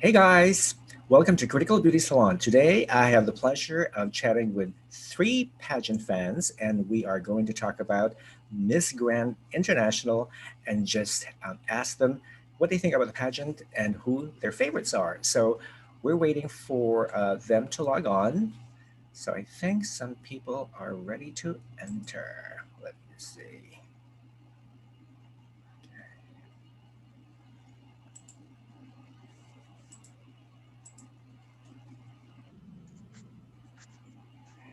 Hey guys, welcome to Critical Beauty Salon. Today I have the pleasure of chatting with three pageant fans, and we are going to talk about Miss Grand International and just ask them what they think about the pageant and who their favorites are. So we're waiting for them to log on. So I think some people are ready to enter. Let me see.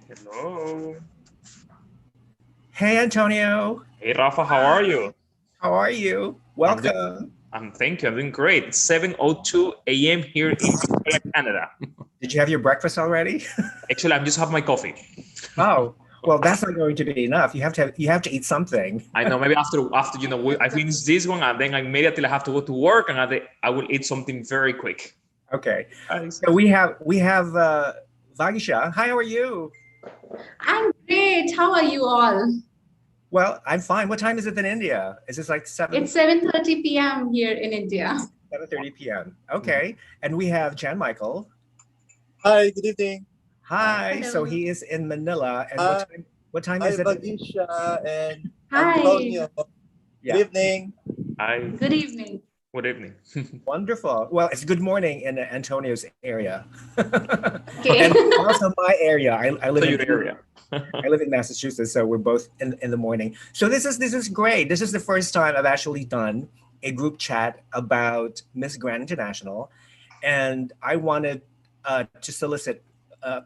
Hello. Hey Antonio, Hey Rafa, how are you? how are you? I'm doing, Welcome. thank you. I'm doing great. It's 7:02 a.m. here in Victoria, Canada. Did you have your breakfast already? Actually, I'm just having my coffee. Oh, well, that's not going to be enough. You have to eat something. I know maybe after I finish this one and then immediately I have to go to work and I will eat something very quick. Okay. Guys. So we have Vagisha. Hi, how are you? I'm great. How are you all? Well, I'm fine. What time is it in India? Is this like It's 7:30 p.m. here in India. 7:30 p.m.? Okay. And we have Jan Michael. Hi, good evening. Hi. So Hello. he is in Manila. And what time Hi, is it? Vagisha and Hi. Antonio. Yeah. Good evening. Hi. Good evening. Good evening. Wonderful. Well, it's good morning in Antonio's area. Okay. And also my area. I live So in your area. I live in Massachusetts, so we're both in the morning. So this is great. This is the first time I've actually done a group chat about Miss Grand International, and I wanted to solicit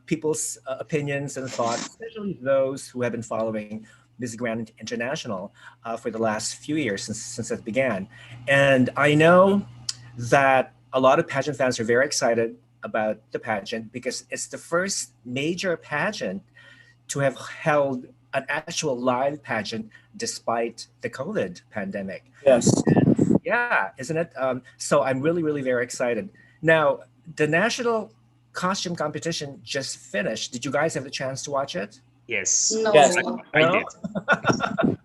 people's opinions and thoughts, especially those who have been following Miss Grand International for the last few years since it began. And I know that a lot of pageant fans are very excited about the pageant because it's the first major pageant to have held an actual live pageant despite the COVID pandemic. Yes. Yeah, isn't it? So I'm really, really very excited. Now, the national costume competition just finished. Did you guys have the chance to watch it? Yes. No. Yes. I No? did.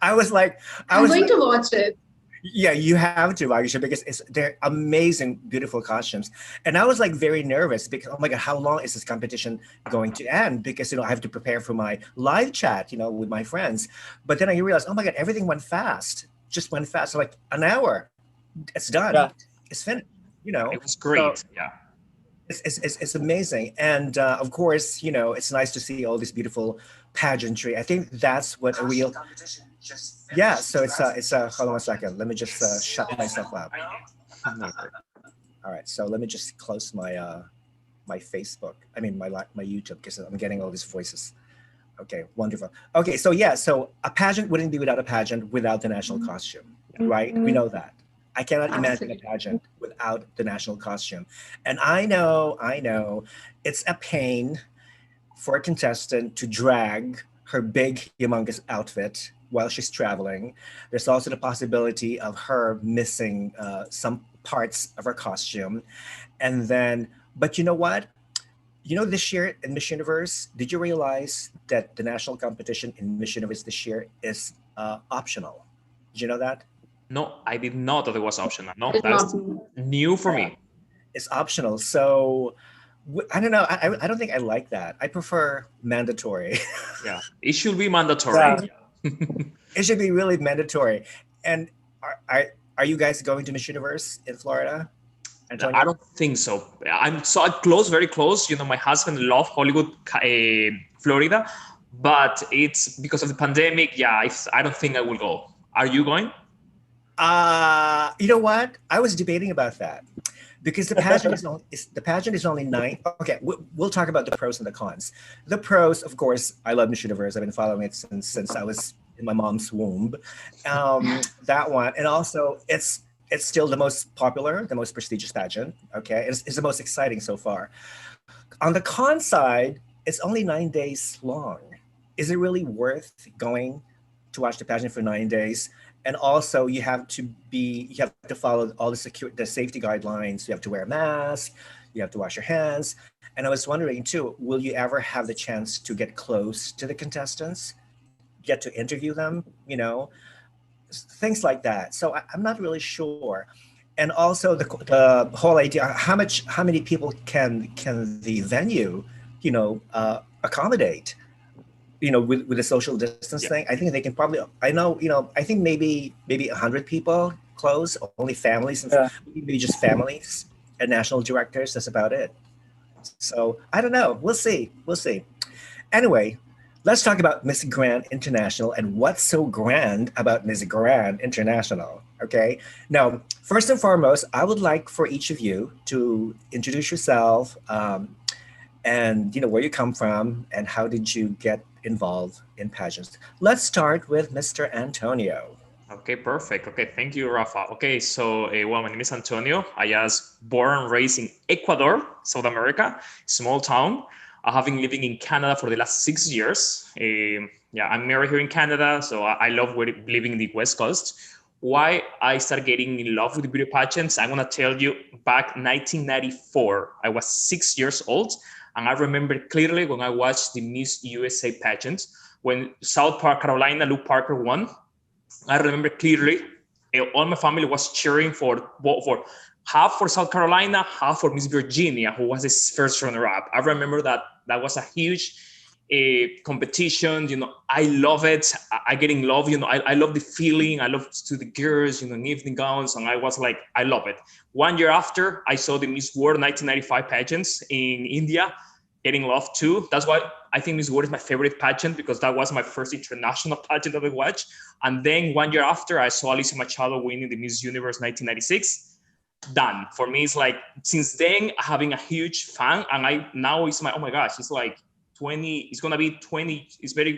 I was like, I'm going to watch it. yeah, you have to, Vagisha, because they're amazing, beautiful costumes. And I was like very nervous because, oh my God, how long is this competition going to end? Because, I have to prepare for my live chat, with my friends. But then I realized, oh my God, everything went fast, just went fast. So like an hour, it's done, Yeah. it's finished, It was great. So Yeah. it's amazing. And of course, it's nice to see all this beautiful pageantry. I think that's what a real yeah. So it's hold on a second. Let me just shut myself up. All right. So let me just close my Facebook. I mean my YouTube because I'm getting all these voices. Okay, wonderful. Okay, so yeah, so a pageant wouldn't be without a pageant without the national costume, right? We know that. I cannot imagine a Absolutely. pageant without the national costume. And I know, it's a pain for a contestant to drag her big, humongous outfit while she's traveling. There's also the possibility of her missing some parts of her costume. And then, but you know what? This year in Miss Universe, did you realize that the national competition in Miss Universe this year is optional? Did you know that? No, I did not that it was optional. No, Did that's not. new for me. It's optional. So I don't know. I don't think I like that. I prefer mandatory. Yeah. It should be mandatory. Yeah. It should be really mandatory. And are you guys going to Miss Universe in Florida, Antonio? I don't think so. I'm so close, very close. My husband loves Hollywood, Florida, but it's because of the pandemic. Yeah, I don't think I will go. Are you going? You know what? I was debating about that because the pageant is only nine. Okay, we'll talk about the pros and the cons. The pros, of course, I love Miss Universe. I've been following it since I was in my mom's womb. That one, and also it's still the most popular, the most prestigious pageant. Okay, it's the most exciting so far. On the con side, it's only 9 days long. Is it really worth going to watch the pageant for 9 days? And also, you have to follow all the safety guidelines. You have to wear a mask. You have to wash your hands. And I was wondering too, will you ever have the chance to get close to the contestants, get to interview them? Things like that. So I'm not really sure. and also the whole idea, how many people can the venue, accommodate, with the social distance thing. I think they can probably, I think maybe 100 people close, only families, and maybe just families and national directors. That's about it. So I don't know. We'll see. Anyway, let's talk about Miss Grand International and what's so grand about Miss Grand International. Okay. Now, first and foremost, I would like for each of you to introduce yourself, and where you come from and how did you get involved in pageants. Let's start with Mr. Antonio. Okay, perfect. Okay, thank you, Rafa. Okay, so my name is Antonio. I was born and raised in Ecuador, South America, small town. I have been living in Canada for the last 6 years. I'm married here in Canada, so I love living in the West Coast. Why I started getting in love with beauty pageants, I'm gonna tell you, back 1994, I was 6 years old. And I remember clearly when I watched the Miss USA pageant, when South Carolina, Luke Parker won. I remember clearly, all my family was cheering for half for South Carolina, half for Miss Virginia, who was his first runner-up. I remember that was a huge competition. I love it. I get in love. I love the feeling. I love to the girls, in evening gowns, and I was like, I love it. 1 year after, I saw the Miss World 1995 pageants in India, getting love too. That's why I think Miss World is my favorite pageant, because that was my first international pageant that I watched. And then 1 year after, I saw Alicia Machado winning the Miss Universe 1996. Done. For me, it's like, since then, having a huge fan, and now it's my, oh my gosh, it's like 20, it's going to be 20, it's very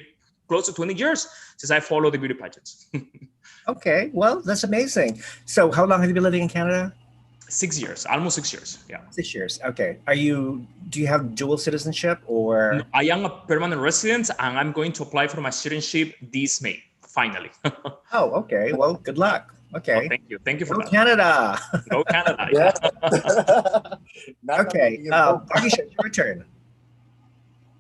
close to 20 years since I follow the beauty pageants. Okay, well, that's amazing. So how long have you been living in Canada? 6 years, almost 6 years. Yeah. 6 years. Okay. Do you have dual citizenship or? No, I am a permanent resident, and I'm going to apply for my citizenship this May, finally. Oh, okay. Well, good luck. Okay. Oh, thank you. Thank you for Go that. Canada. Go Canada. Yeah. Okay. Vagisha, your turn.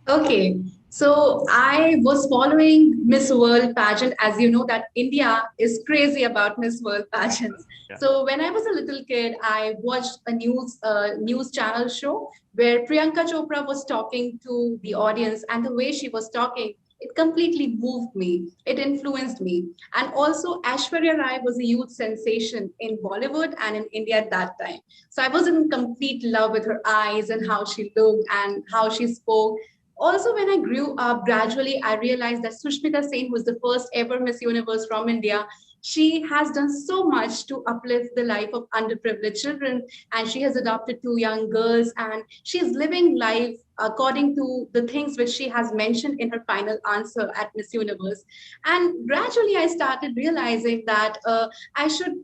Okay, so I was following Miss World pageant. As you know, that India is crazy about Miss World pageants. Yeah. So when I was a little kid, I watched a news channel show where Priyanka Chopra was talking to the audience, and the way she was talking, it completely moved me. It influenced me. And also Aishwarya Rai was a youth sensation in Bollywood and in India at that time. So I was in complete love with her eyes and how she looked and how she spoke. Also, when I grew up, gradually, I realized that Sushmita Sen was the first ever Miss Universe from India. She has done so much to uplift the life of underprivileged children, and she has adopted 2 young girls, and she is living life according to the things which she has mentioned in her final answer at Miss Universe. And gradually, I started realizing that I should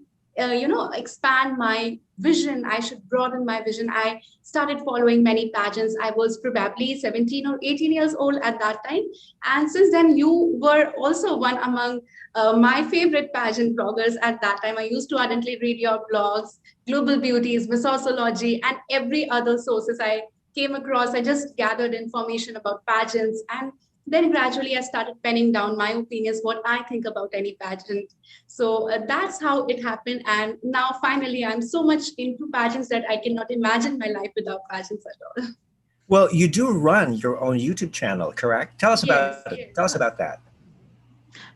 expand my vision. I should broaden my vision. I started following many pageants. I was probably 17 or 18 years old at that time. And since then, you were also one among my favorite pageant bloggers at that time. I used to ardently read your blogs, Global Beauties, Missosology, and every other sources I came across. I just gathered information about pageants, and then gradually I started penning down my opinions, what I think about any pageant. So that's how it happened. And now finally, I'm so much into pageants that I cannot imagine my life without pageants at all. Well, you do run your own YouTube channel, correct? Tell us about Yes, it. yes. Tell us about that.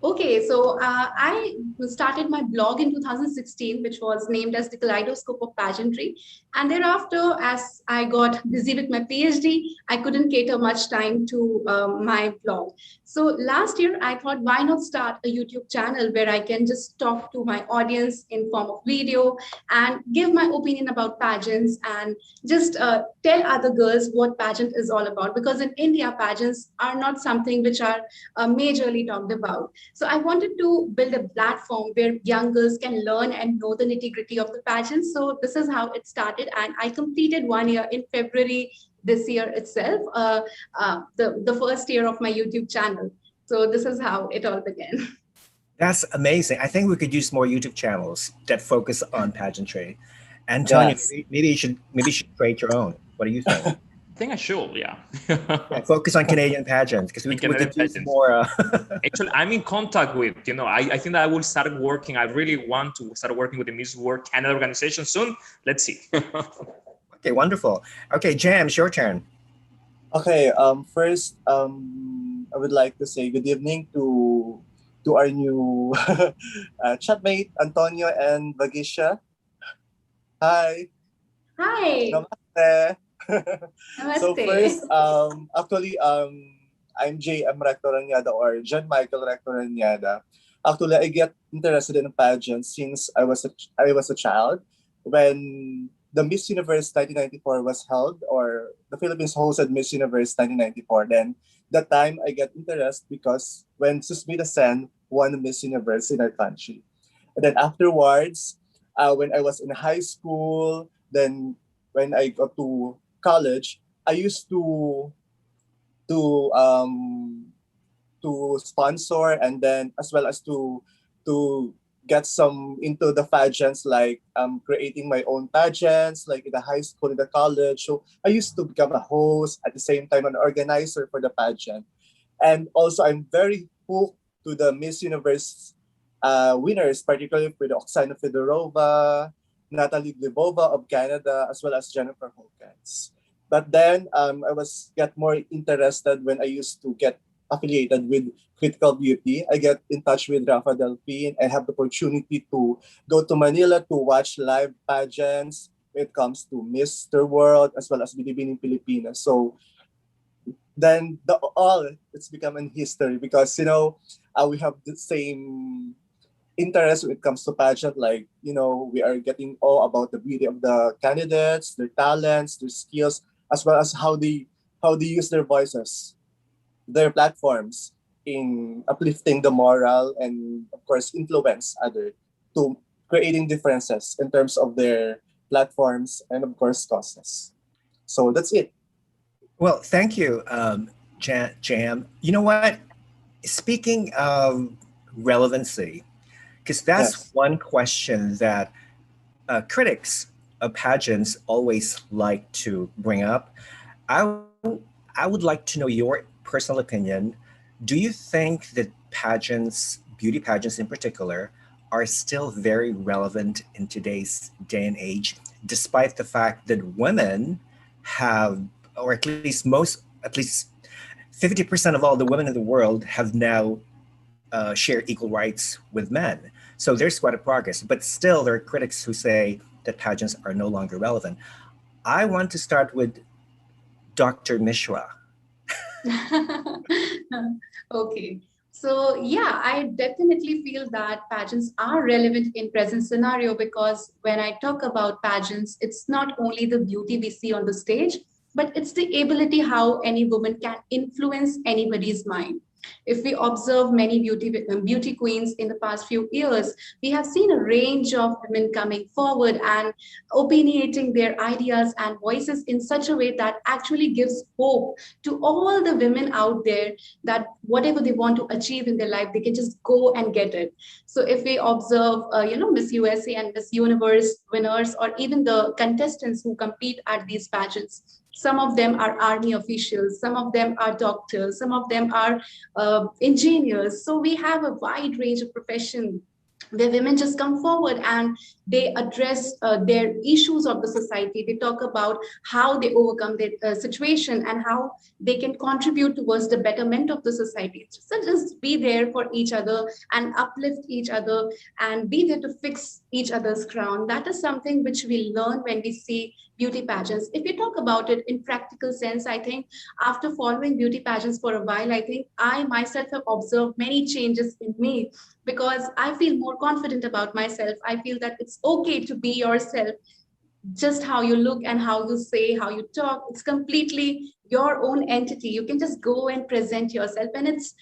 Okay, so I started my blog in 2016, which was named as The Kaleidoscope of Pageantry. And thereafter, as I got busy with my PhD, I couldn't cater much time to my blog. So last year, I thought, why not start a YouTube channel where I can just talk to my audience in form of video and give my opinion about pageants and just tell other girls what pageant is all about. Because in India, pageants are not something which are majorly talked about. So I wanted to build a platform where young girls can learn and know the nitty-gritty of the pageant. So this is how it started. And I completed 1 year in February this year itself, the first year of my YouTube channel. So this is how it all began. That's amazing. I think we could use more YouTube channels that focus on pageantry. Antonio, Yes. maybe you should create your own. What do you think? I think I should, yeah. Yeah, focus on Canadian pageants because we Canadian could use pageants. more. Actually, I'm in contact with, I think that I will start working. I really want to start working with the Miss World Canada organization soon. Let's see. Okay, wonderful. Okay, James, your turn. Okay. First, I would like to say good evening to our new chatmate Antonio and Vagisha. Hi. Hi. Namaste. So Namaste. first, actually, I'm J.M. Recto Rañada or John Michael Recto Rañada. Actually, I get interested in pageants since I was a child when the Miss Universe 1994 was held, or the Philippines hosted Miss Universe 1994. Then that time I get interest because when Susmita Sen won Miss Universe in our country. And then afterwards, when I was in high school, then when I got to college, I used to um to sponsor, and then as well as to get some into the pageants, like creating my own pageants like in the high school, in the college. So I used to become a host at the same time an organizer for the pageant. And also I'm very hooked to the Miss Universe winners, particularly with Oksana Fedorova, Natalie Glebova of Canada, as well as Jennifer Hawkins. But then I was get more interested when I used to get affiliated with Critical Beauty. I get in touch with Rafa Delphine. I have the opportunity to go to Manila to watch live pageants when it comes to Mr. World as well as Binibining Pilipinas. So then it's become an history because we have the same interest when it comes to pageant. Like we are getting all about the beauty of the candidates, their talents, their skills, as well as how they use their voices, their platforms in uplifting the moral and of course influence other to creating differences in terms of their platforms and of course causes. So that's it. Well, thank you, Jam. You know what? Speaking of relevancy, because that's Yes. one question that critics of pageants always like to bring up. I, I would like to know your personal opinion. Do you think that pageants, beauty pageants in particular, are still very relevant in today's day and age, despite the fact that women have, or at least 50% of all the women in the world have now share equal rights with men. So there's quite a progress, but still there are critics who say that pageants are no longer relevant. I want to start with Dr. Mishra. Okay. So yeah, I definitely feel that pageants are relevant in present scenario because when I talk about pageants, it's not only the beauty we see on the stage, but it's the ability how any woman can influence anybody's mind. If we observe many beauty queens in the past few years, we have seen a range of women coming forward and opinionating their ideas and voices in such a way that actually gives hope to all the women out there that whatever they want to achieve in their life, they can just go and get it. So if we observe, Miss USA and Miss Universe winners, or even the contestants who compete at these pageants, some of them are army officials, some of them are doctors, some of them are engineers. So we have a wide range of profession where women just come forward and they address their issues of the society. They talk about how they overcome their situation and how they can contribute towards the betterment of the society. So just be there for each other and uplift each other and be there to fix each other's crown. That is something which we learn when we see beauty pageants. If you talk about it in practical sense, I think after following beauty pageants for a while, I think I myself have observed many changes in me because I feel more confident about myself. I feel that it's okay to be yourself. Just how you look and how you say, how you talk, it's completely your own entity. You can just go and present yourself, and it's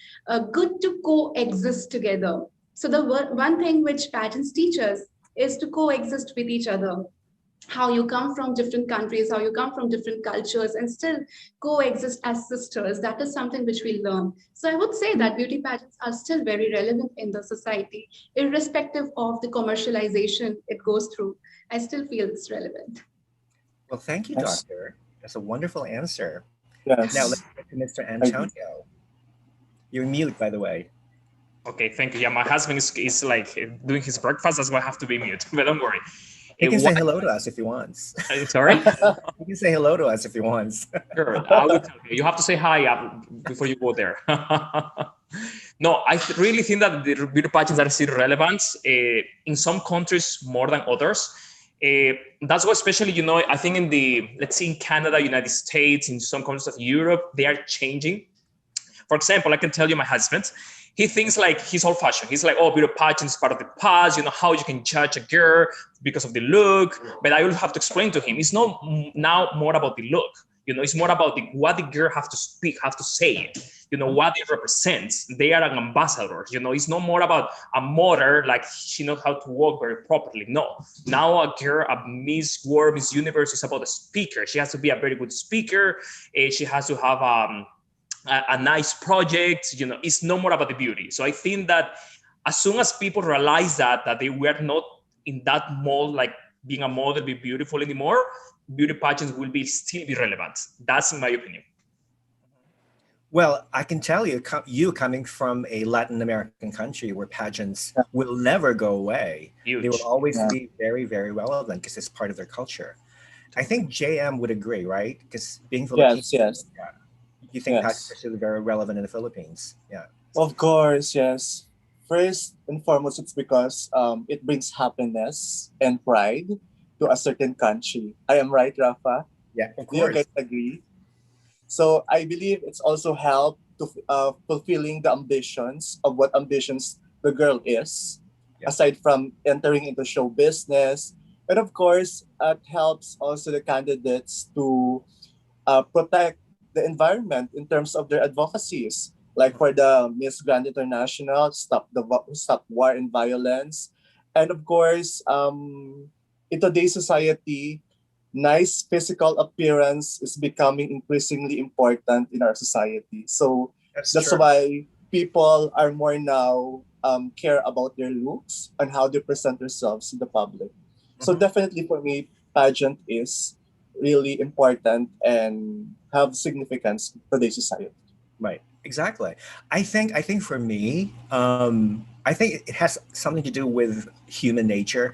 good to coexist together. So the one thing which pageants teach us is to coexist with each other. How you come from different countries, how you come from different cultures, and still coexist as sisters. That is something which we learn. So I would say that beauty pageants are still very relevant in the society, irrespective of the commercialization it goes through. I still feel it's relevant. Well, thank you, Yes. Doctor. That's a wonderful answer. Yes. Now let's get to Mr. Antonio. You're mute, by the way. Okay, thank you. Yeah, my husband is like doing his breakfast. That's why I have to be mute. But don't worry. He can say hello to us if he wants. Sorry? He can say hello to us if he wants. Sure, I will tell you. You have to say hi before you go there. No, I really think that the beauty pageants are still relevant in some countries more than others. That's why, especially, I think let's see, in Canada, United States, in some countries of Europe, they are changing. For example, I can tell you my husband, he thinks like he's old fashioned. He's like, oh, beauty pageant is part of the past. How you can judge a girl because of the look. But I will have to explain to him, it's not now more about the look. It's more about what the girl have to speak, have to say, what it represents. They are an ambassador. It's not more about a model, like she knows how to walk very properly. No, now a girl, a Miss World, Miss Universe is about a speaker. She has to be a very good speaker. She has to have a nice project. It's no more about the beauty. So I think that as soon as people realize that they were not in that mold, like being a model, be beautiful anymore, beauty pageants will still be relevant. That's in my opinion. Well, I can tell you, you coming from a Latin American country where pageants will never go away. Huge. They will always be very, very relevant because it's part of their culture. I think JM would agree, right? Because being Filipino, Yes. You think pageants are still very relevant in the Philippines? Yeah. Of course, yes. First and foremost, it's because it brings happiness and pride to a certain country. I am right, Rafa? Yeah, of Do you course. guys agree? So I believe it's also helped to fulfilling the ambitions of what ambitions the girl is, aside from entering into show business. And of course, it helps also the candidates to protect the environment in terms of their advocacies. Like for the Miss Grand International, stop war and violence. And of course, in today's society, nice physical appearance is becoming increasingly important in our society. So that's why people are more now care about their looks and how they present themselves to the public. So definitely for me, pageant is really important and have significance in today's society. Right. Exactly. I think for me, I think it has something to do with human nature,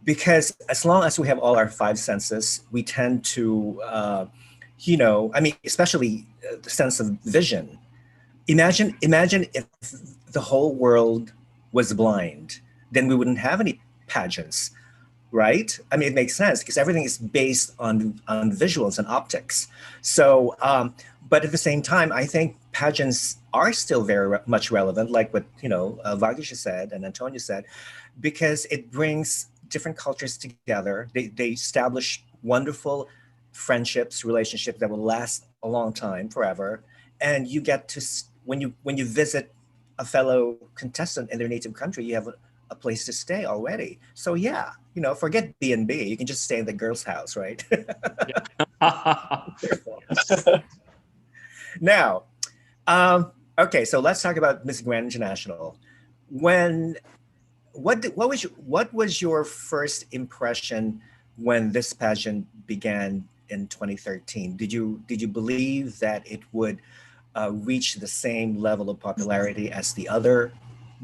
because as long as we have all our five senses, we tend to, especially the sense of vision. Imagine if the whole world was blind, then we wouldn't have any pageants, right? I mean, it makes sense because everything is based on visuals and optics. So, but at the same time, I think pageants are still very much relevant, like what Vagisha said and Antonio said, because it brings different cultures together. They establish wonderful friendships, relationships that will last a long time, forever. And you get to, when you visit a fellow contestant in their native country, you have a place to stay already. So yeah, forget B&B. You can just stay in the girl's house, right? Now, okay, so let's talk about Miss Grand International. What was your first impression when this pageant began in 2013? Did you believe that it would reach the same level of popularity as the other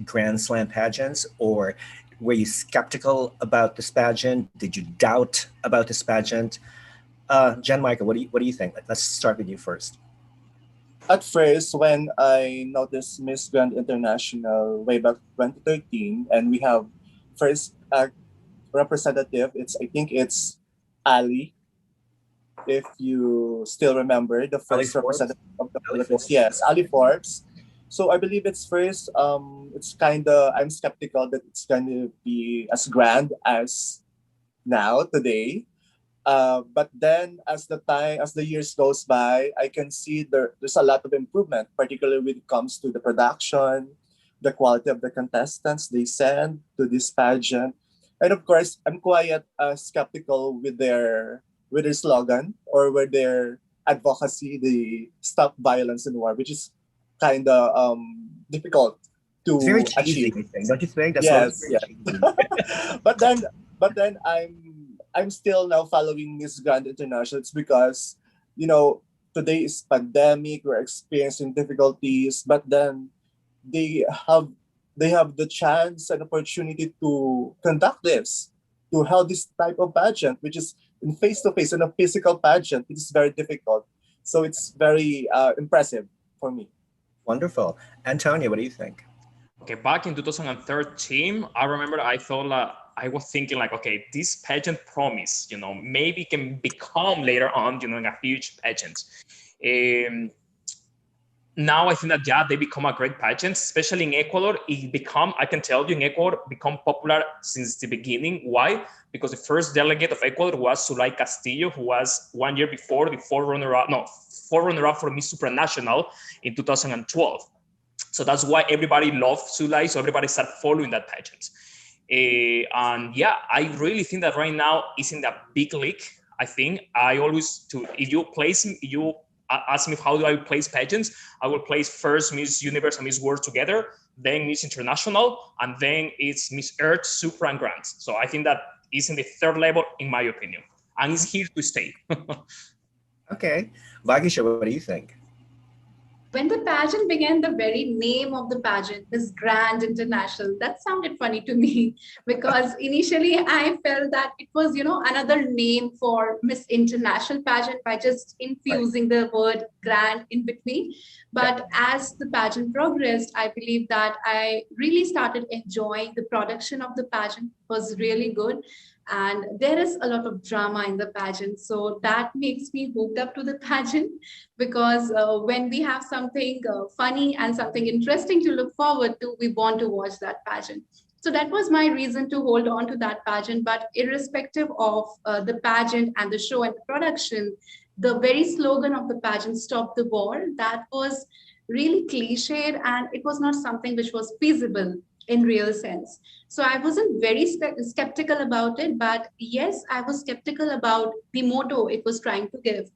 Grand Slam pageants, or were you skeptical about this pageant? Did you doubt about this pageant? Jen Michael, what do you think? Let's start with you first. At first, when I noticed Miss Grand International way back 2013, and we have first representative, I think it's Ali, if you still remember, the first representative of the Philippines. Yes, Ali Forbes. So I believe it's first, I'm skeptical that it's going to be as grand as now, today. But then as the years goes by, I can see there's a lot of improvement, particularly when it comes to the production, the quality of the contestants they send to this pageant. And of course, I'm quite skeptical with their slogan or with their advocacy, the stop violence and war, which is kind of difficult to it's very cheesy, achieve. Don't you think? That's yes. But then I'm still now following Miss Grand International. It's because, today is pandemic, we're experiencing difficulties, but then they have the chance and opportunity to conduct this, to hold this type of pageant, which is in face-to-face in a physical pageant, which is very difficult. So it's very impressive for me. Wonderful. Antonio, what do you think? Okay, back in 2013, I remember I thought I was thinking like, okay, this pageant promise, maybe can become later on, a huge pageant. Now I think that, yeah, they become a great pageant, especially in Ecuador. I can tell you, in Ecuador, become popular since the beginning. Why? Because the first delegate of Ecuador was Zulay Castillo, who was 1 year before the forerunner-up for Miss Supranational in 2012. So that's why everybody loved Zulay. So everybody started following that pageant. And yeah, I really think that right now is in the big league. I think if you ask me how do I place pageants, I will place first Miss Universe and Miss World together, then Miss International, and then it's Miss Earth, Supra, and Grand. So I think that is in the third level, in my opinion, and it's here to stay. Okay. Vagisha, what do you think? When the pageant began, the very name of the pageant, Miss Grand International, that sounded funny to me because initially I felt that it was, another name for Miss International pageant by just infusing the word grand in between. But as the pageant progressed, I believe that I really started enjoying the production of the pageant. It was really good. And there is a lot of drama in the pageant. So that makes me hooked up to the pageant because when we have something funny and something interesting to look forward to, we want to watch that pageant. So that was my reason to hold on to that pageant. But irrespective of the pageant and the show and the production, the very slogan of the pageant, Stop the War, that was really cliched and it was not something which was feasible in real sense. So I wasn't very skeptical about it, but yes, I was skeptical about the motto it was trying to give.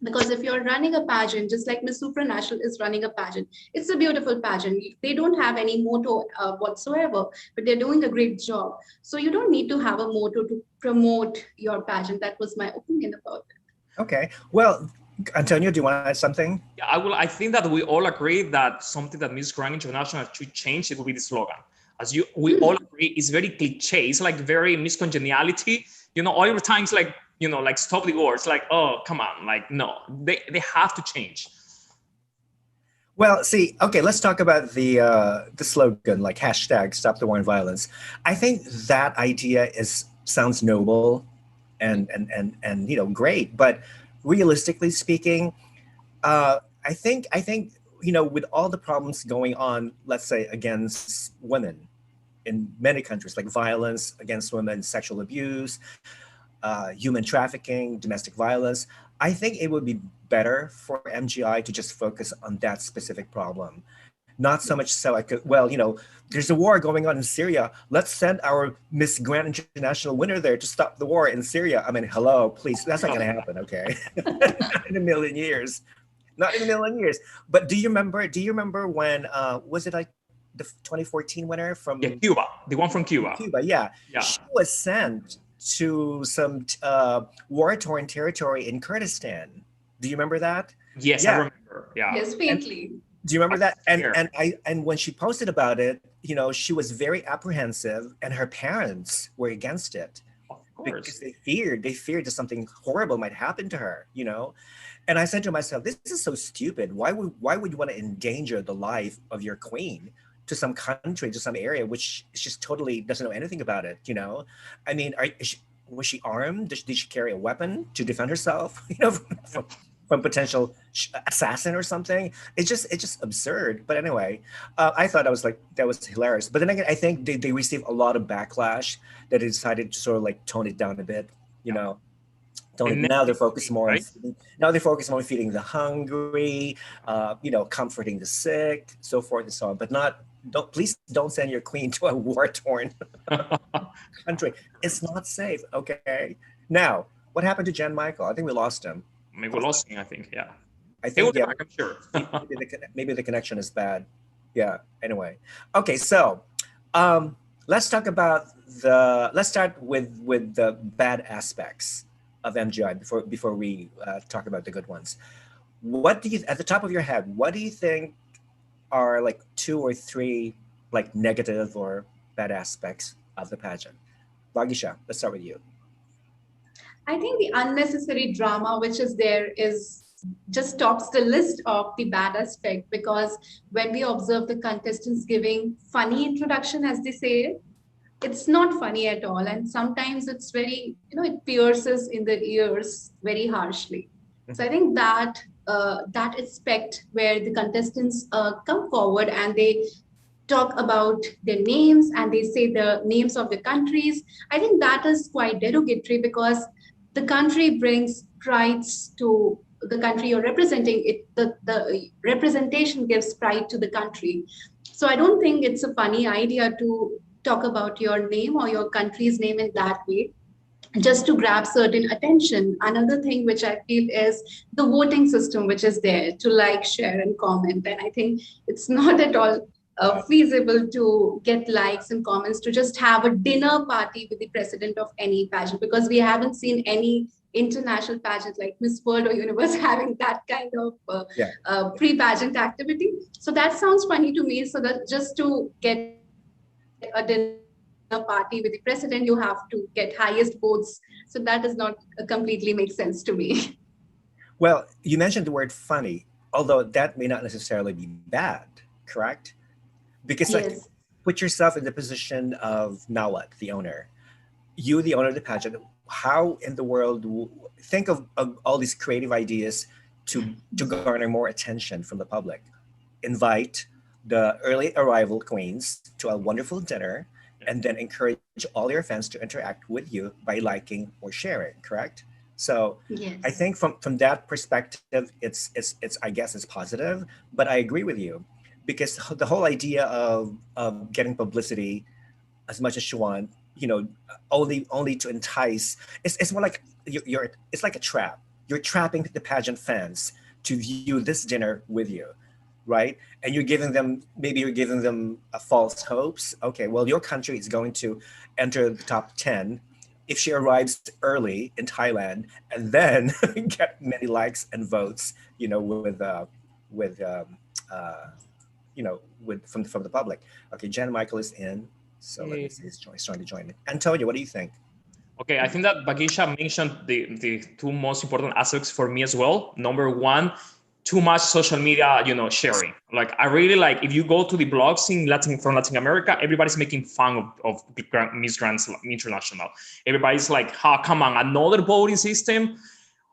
Because if you're running a pageant, just like Miss Supranational is running a pageant, it's a beautiful pageant. They don't have any motto whatsoever, but they're doing a great job. So you don't need to have a motto to promote your pageant. That was my opinion about it. Okay. Well, Antonio, do you want to add something? Yeah, I think that we all agree that something that Miss Grand International should change, it will be the slogan. We all agree, it's very cliche. It's like very miscongeniality. All the times like, like stop the war. It's like, oh, come on. Like, no, they have to change. Well, see, okay, let's talk about the slogan, like hashtag Stop the War and Violence. I think that idea sounds noble and great, but realistically speaking, I think with all the problems going on, let's say against women in many countries, like violence against women, sexual abuse, human trafficking, domestic violence, I think it would be better for MGI to just focus on that specific problem. Not so much so there's a war going on in Syria. Let's send our Miss Grand International winner there to stop the war in Syria. I mean, hello, please. That's not going to happen, okay? Not in a million years. Not in a million years. But do you remember when, was it like the 2014 winner from Cuba, the one from Cuba. Cuba, yeah. She was sent to some war-torn territory in Kurdistan. Do you remember that? Yes, yeah. I remember. Yeah. Yes, faintly. Do you remember that? And when she posted about it, she was very apprehensive, and her parents were against it. Of course. Because they feared that something horrible might happen to her, And I said to myself, this is so stupid. Why would you want to endanger the life of your queen to some country, to some area, which just totally doesn't know anything about it, I mean, was she armed? Did she carry a weapon to defend herself, from potential assassin or something? It's just absurd. But anyway, I thought that was hilarious. But then again, I think they received a lot of backlash that they decided to sort of like tone it down a bit, Now they're focused more on feeding the hungry, comforting the sick, so forth and so on. But please don't send your queen to a war-torn country. It's not safe. Okay. Now, what happened to Jan Michael? I think we lost him. Maybe we lost him, I think, yeah. I think, yeah. I'm sure. maybe the connection is bad. Yeah, anyway. Okay, so let's talk about the. Let's start with the bad aspects of MGI before we talk about the good ones. What do you, at the top of your head, what do you think are like two or three like negative or bad aspects of the pageant? Vagisha, let's start with you. I think the unnecessary drama which is there is just tops the list of the bad aspect, because when we observe the contestants giving funny introduction, as they say, it's not funny at all. And sometimes it's very, it pierces in the ears very harshly. So I think that that aspect where the contestants come forward and they talk about their names and they say the names of the countries, I think that is quite derogatory, because the country brings prides to the country you're representing. The representation gives pride to the country. So I don't think it's a funny idea to talk about your name or your country's name in that way, just to grab certain attention. Another thing which I feel is the voting system, which is there to like, share, and comment. And I think it's not at all feasible to get likes and comments to just have a dinner party with the president of any pageant, because we haven't seen any international pageant like Miss World or Universe having that kind of pre-pageant activity. So that sounds funny to me. So that just to get a dinner party with the president, you have to get highest votes. So that does not completely make sense to me. Well, you mentioned the word funny, although that may not necessarily be bad, correct? Because like, Yes. put yourself in the position of Nawat, the owner. You, the owner of the pageant, how in the world, think of all these creative ideas to garner more attention from the public. Invite the early arrival queens to a wonderful dinner, and then encourage all your fans to interact with you by liking or sharing, correct? So Yes. I think from that perspective, it's I guess it's positive, but I agree with you, because the whole idea of getting publicity as much as you want, only to entice, it's more like you're it's like a trap. You're trapping the pageant fans to view this dinner with you, right? And you're giving them a false hopes. Okay, well, your country is going to enter the top 10 if she arrives early in Thailand, and then get many likes and votes, with from the public. Okay, Jan Michael is in, so let me see, he's trying to join me. Antonio, what do you think? Okay, I think that Bagisha mentioned the two most important aspects for me as well. Number one, too much social media, sharing. Like, I really like, if you go to the blogs from Latin America, everybody's making fun of Miss Grand International. Everybody's like, come on, another voting system.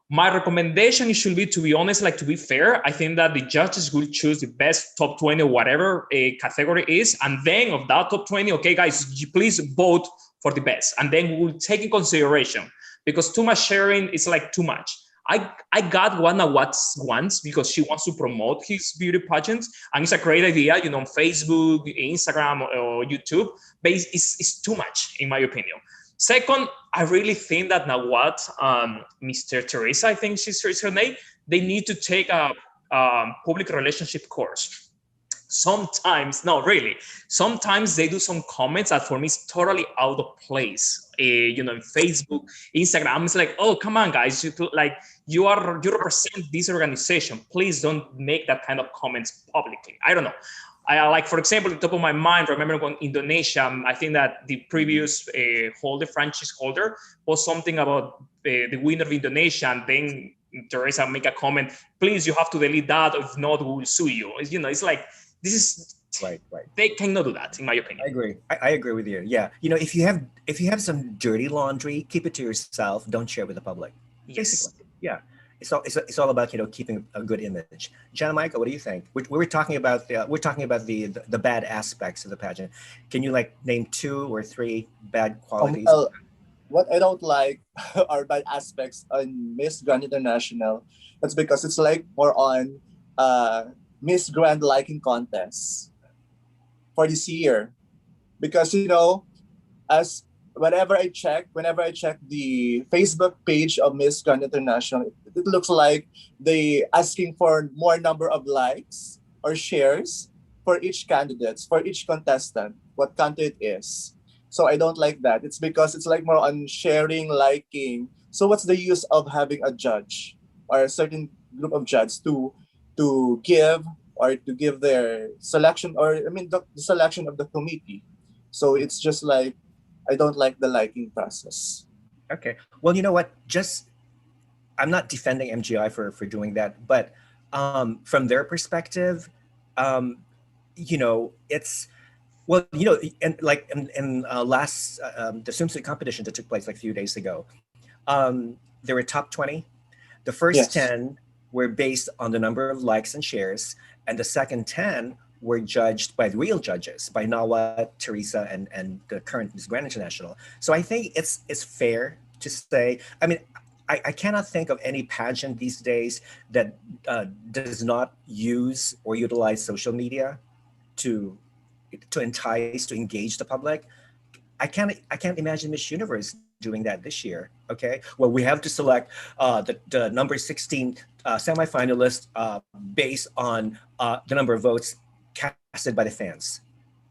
My recommendation should be, to be honest, like, to be fair, I think that the judges will choose the best top 20 or whatever a category is. And then of that top 20, okay, guys, please vote for the best. And then we will take in consideration, because too much sharing is like too much. I got one once because she wants to promote his beauty pageants, and it's a great idea, on Facebook, Instagram, or YouTube, but it's too much, in my opinion. Second, I really think that Nawat, Mr. Teresa, I think she's her name, they need to take a public relationship course. Sometimes they do some comments that for me is totally out of place. In Facebook, Instagram, it's like, oh, come on, guys, you represent this organization. Please don't make that kind of comments publicly. I don't know. I like, for example, at the top of my mind, remember when Indonesia, I think that the previous franchise holder was something about the winner of Indonesia, and then Teresa make a comment, please, you have to delete that, if not, we will sue you. It's like, this is right. They cannot do that, in my opinion. I agree. I agree with you. Yeah, if you have some dirty laundry, keep it to yourself. Don't share it with the public. Yes. Basically, yeah. It's all about keeping a good image. John Michael, what do you think? We were talking about the bad aspects of the pageant. Can you name two or three bad qualities? Well, what I don't like are bad aspects on Miss Grand International. That's because it's like more on Miss Grand liking contests for this year. Because as whenever I check the Facebook page of Miss Grand International, it looks like they asking for more number of likes or shares for each candidate, for each contestant, what country it is. So I don't like that. It's because it's like more on sharing, liking. So what's the use of having a judge or a certain group of judges to give or to give their selection, or I mean the selection of the committee. So it's just like I don't like the liking process. Okay. Well, you know what? Just I'm not defending MGI for doing that, but from their perspective, um, it's well, and like in last the swimsuit competition that took place like a few days ago, there were top 20. The first Yes. 10 were based on the number of likes and shares, and the second 10 were judged by the real judges, by Nawa, Teresa, and the current Miss Grand International. So I think it's fair to say. I mean, I cannot think of any pageant these days that does not use or utilize social media to entice, to engage the public. I can't imagine Miss Universe doing that this year. Okay, well, we have to select the number 16 semifinalist based on the number of votes casted by the fans.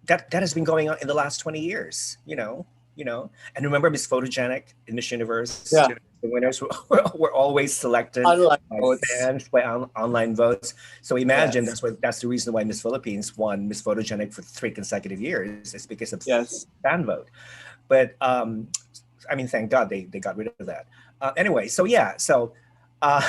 That has been going on in the last 20 years. And remember Miss Photogenic in Miss Universe. Yeah. The winners were always selected Unlike by votes. fans, by online votes. So imagine Yes. that's the reason why Miss Philippines won Miss Photogenic for 3 consecutive years. It's because of Yes. fan vote. But I mean, thank God they got rid of that. Anyway, so yeah, uh,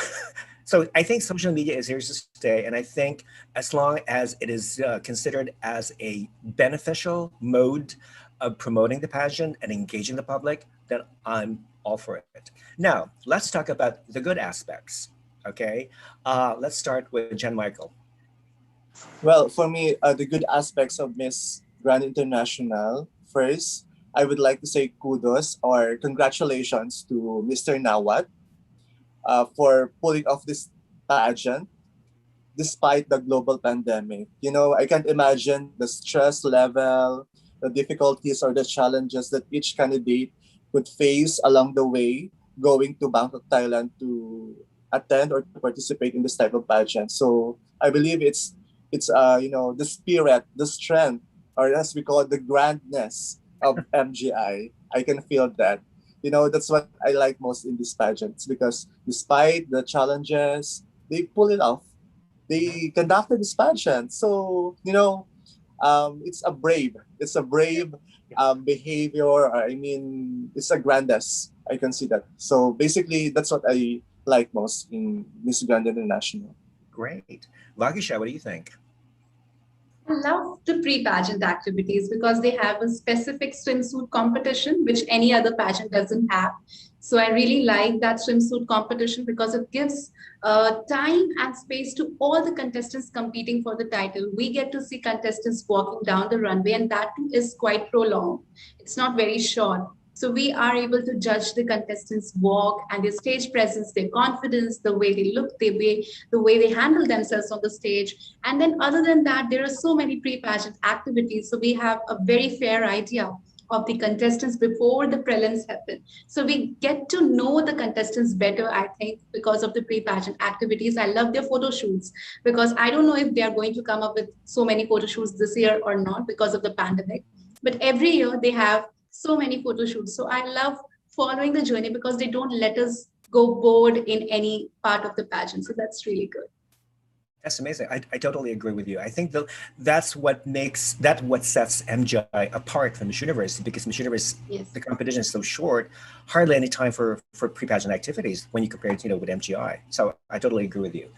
so I think social media is here to stay, and I think as long as it is considered as a beneficial mode of promoting the pageant and engaging the public, then I'm all for it. Now, let's talk about the good aspects. Okay, let's start with Jen Michael. Well, for me, the good aspects of Miss Grand International, first, I would like to say kudos or congratulations to Mr. Nawat for pulling off this pageant despite the global pandemic. I can't imagine the stress level, the difficulties or the challenges that each candidate would face along the way going to Bangkok, Thailand to attend or to participate in this type of pageant. So I believe it's the spirit, the strength, or as we call it, the grandness of MGI. I can feel that. That's what I like most in these pageants because despite the challenges, they pull it off. They conducted this pageant. So, it's a brave behavior. I mean, it's a grandness. I can see that. So basically, that's what I like most in Miss Grand International. Great. Vagisha, what do you think? I love the pre-pageant activities because they have a specific swimsuit competition, which any other pageant doesn't have. So I really like that swimsuit competition because it gives time and space to all the contestants competing for the title. We get to see contestants walking down the runway, and that too is quite prolonged. It's not very short. So we are able to judge the contestants' walk and their stage presence, their confidence, the way they look, the way they handle themselves on the stage. And then other than that, there are so many pre-pageant activities. So we have a very fair idea of the contestants before the prelims happen. So we get to know the contestants better, I think, because of the pre-pageant activities. I love their photo shoots because I don't know if they are going to come up with so many photo shoots this year or not because of the pandemic. But every year they have so many photo shoots. So I love following the journey because they don't let us go bored in any part of the pageant. So that's really good. That's amazing. I totally agree with you. I think that's what sets MGI apart from Miss Universe because Miss Universe, Yes. the competition is so short, hardly any time for pre-pageant activities when you compare it, with MGI. So I totally agree with you.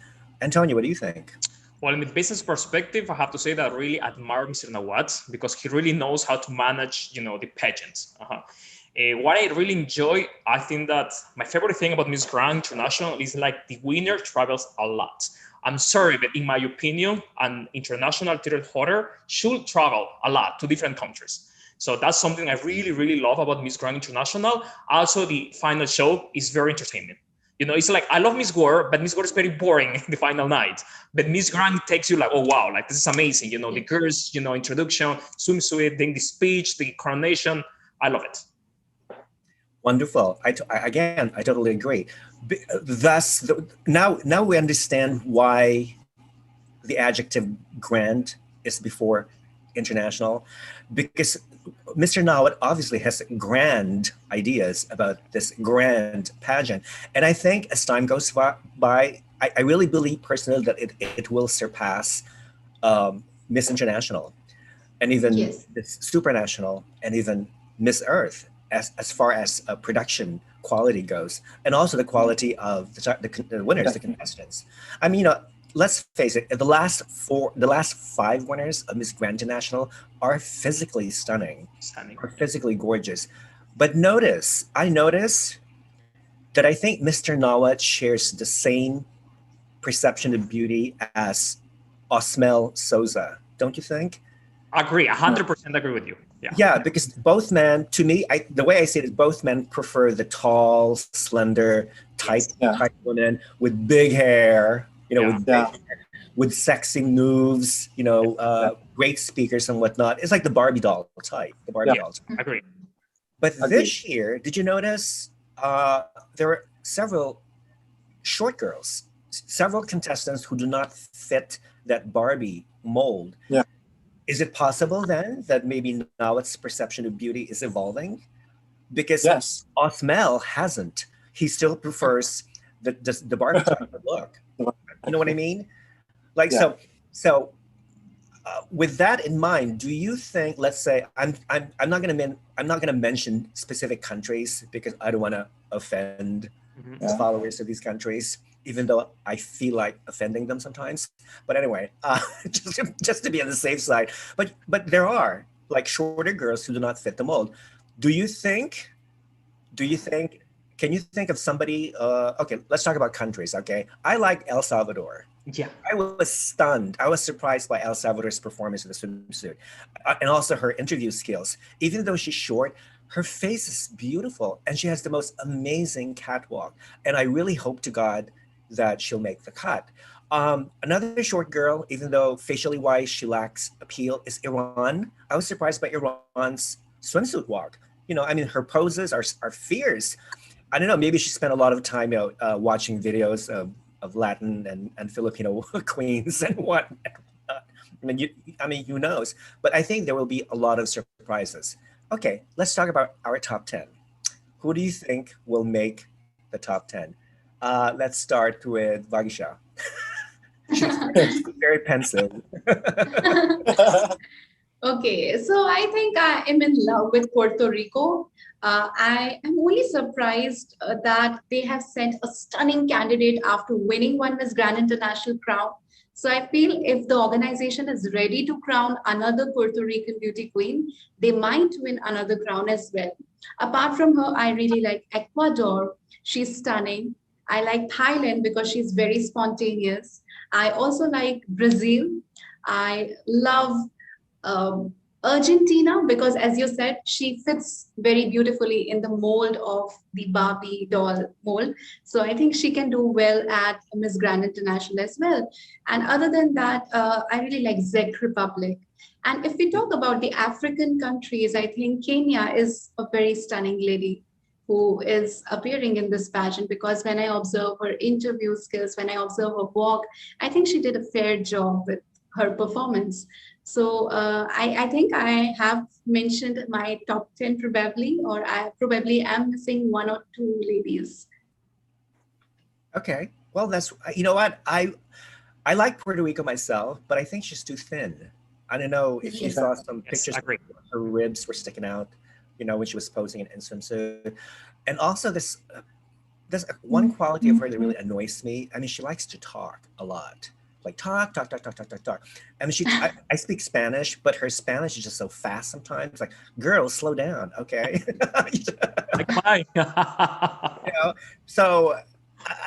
Antonio, what do you think? Well, in the business perspective, I have to say that I really admire Mr. Nawat because he really knows how to manage, the pageants. What I really enjoy, I think that my favorite thing about Miss Grand International is like the winner travels a lot. I'm sorry, but in my opinion, an international title holder should travel a lot to different countries. So that's something I really, really love about Miss Grand International. Also, the final show is very entertaining. It's like, I love Miss World, but Miss World is very boring the final night. But Miss Grand takes you like, oh, wow, like this is amazing. The girls, introduction, swimsuit, then the speech, the coronation. I love it. Wonderful. Again, I totally agree. Thus, now we understand why the adjective grand is before international, because Mr. Nawat obviously has grand ideas about this grand pageant. And I think as time goes by, I really believe personally that it will surpass Miss International and even Yes. Miss Supranational and even Miss Earth as far as production quality goes, and also the quality of the winners, the contestants. I mean, let's face it, the last 5 winners of Miss Grand International are physically stunning, are physically gorgeous. But I notice that I think Mr. Nawat shares the same perception of beauty as Osmel Souza, don't you think? Agree, 100% agree with you. Yeah. Yeah, because both men, to me, the way I see it is both men prefer the tall, slender type women with big hair, with sexy moves, great speakers and whatnot. It's like the Barbie doll type, Agree. But this year, did you notice there were several short girls, several contestants who do not fit that Barbie mold. Yeah. Is it possible then that maybe now its perception of beauty is evolving? Because Osmel hasn't. He still prefers the Barbie type of look. You know what I mean? So with that in mind, do you think? Let's say I'm not gonna mention specific countries because I don't want to offend the followers of these countries, even though I feel like offending them sometimes. But anyway, just to be on the safe side. But there are like shorter girls who do not fit the mold. Do you think? Can you think of somebody? Okay, let's talk about countries. Okay, I like El Salvador. Yeah, I was stunned. I was surprised by El Salvador's performance in the swimsuit, and also her interview skills. Even though she's short, her face is beautiful, and she has the most amazing catwalk. And I really hope to God that she'll make the cut. Another short girl, even though facially wise she lacks appeal, is Iran. I was surprised by Iran's swimsuit walk. I mean, her poses are fierce. I don't know, maybe she spent a lot of time watching videos of Latin and Filipino queens and what. I mean, who knows? But I think there will be a lot of surprises. Okay, let's talk about our top 10. Who do you think will make the top 10? Let's start with Vagisha. She's very pensive. Okay, so I think I am in love with Puerto Rico. I am only surprised that they have sent a stunning candidate after winning one Miss Grand International crown. So I feel if the organization is ready to crown another Puerto Rican beauty queen, they might win another crown as well. Apart from her, I really like Ecuador. She's stunning. I like Thailand because she's very spontaneous. I also like Brazil. I love Argentina because, as you said, she fits very beautifully in the mold of the Barbie doll mold. So I think she can do well at Miss Grand International as well. And other than that, I really like Czech Republic. And if we talk about the African countries, I think Kenya is a very stunning lady who is appearing in this pageant, because when I observe her interview skills, when I observe her walk, I think she did a fair job with her performance. So I think I have mentioned my top 10 probably, or I probably am missing one or two ladies. Okay, well, you know what? I like Puerto Rico myself, but I think she's too thin. I don't know if you saw some pictures, her ribs were sticking out, when she was posing in swimsuit. And also there's one quality of her that really annoys me. I mean, she likes to talk a lot. Like talk. I mean, I speak Spanish, but her Spanish is just so fast sometimes. Like, girl, slow down, okay? Like mine. So,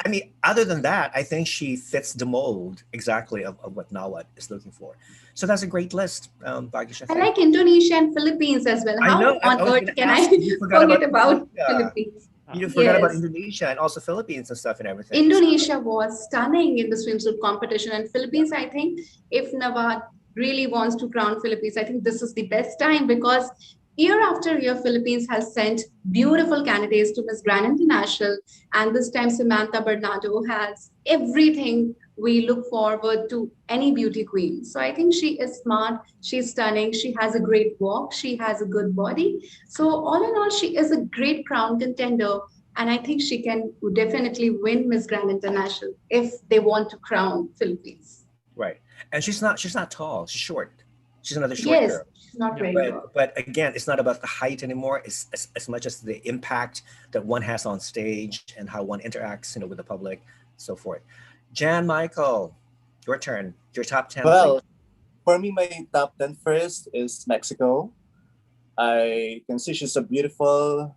I mean, other than that, I think she fits the mold exactly of what Nawat is looking for. So that's a great list, Vagisha. I like Indonesia and Philippines as well. How on earth can I forget about Philippines? You forgot about Indonesia and also Philippines and stuff and everything. Indonesia was stunning in the swimsuit competition, and Philippines, I think, if Nawat really wants to crown Philippines, I think this is the best time, because year after year, Philippines has sent beautiful candidates to Miss Grand International, and this time Samantha Bernardo has everything we look forward to any beauty queen. So I think she is smart, she's stunning, she has a great walk, she has a good body. So all in all, she is a great crown contender. And I think she can definitely win Miss Grand International if they want to crown Philippines. Right. And she's not tall. She's short. She's another short Yes, girl. she's not Yeah. very But tall. but again, it's not about the height anymore. It's as much as the impact that one has on stage and how one interacts, with the public, so forth. Jan Michael, your turn. Your top 10, please. Well, for me, my top 10 first is Mexico. I can see she's a beautiful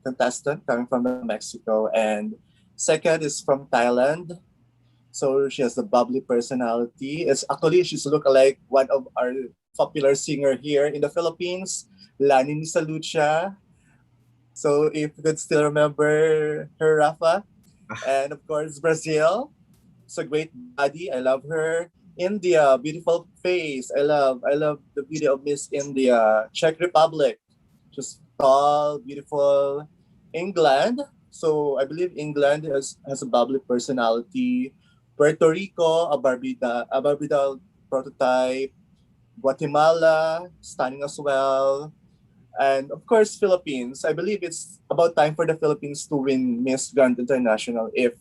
contestant coming from Mexico. And second is from Thailand. So she has a bubbly personality. It's actually, she's look like one of our popular singer here in the Philippines, Lani Nisalucha. So if you could still remember her, Rafa. And of course, Brazil. It's a great body. I love her. India, beautiful face. I love the beauty of Miss India. Czech Republic, just tall, beautiful. England. So I believe England has a bubbly personality. Puerto Rico, a Barbie doll prototype. Guatemala, stunning as well. And of course, Philippines. I believe it's about time for the Philippines to win Miss Grand International if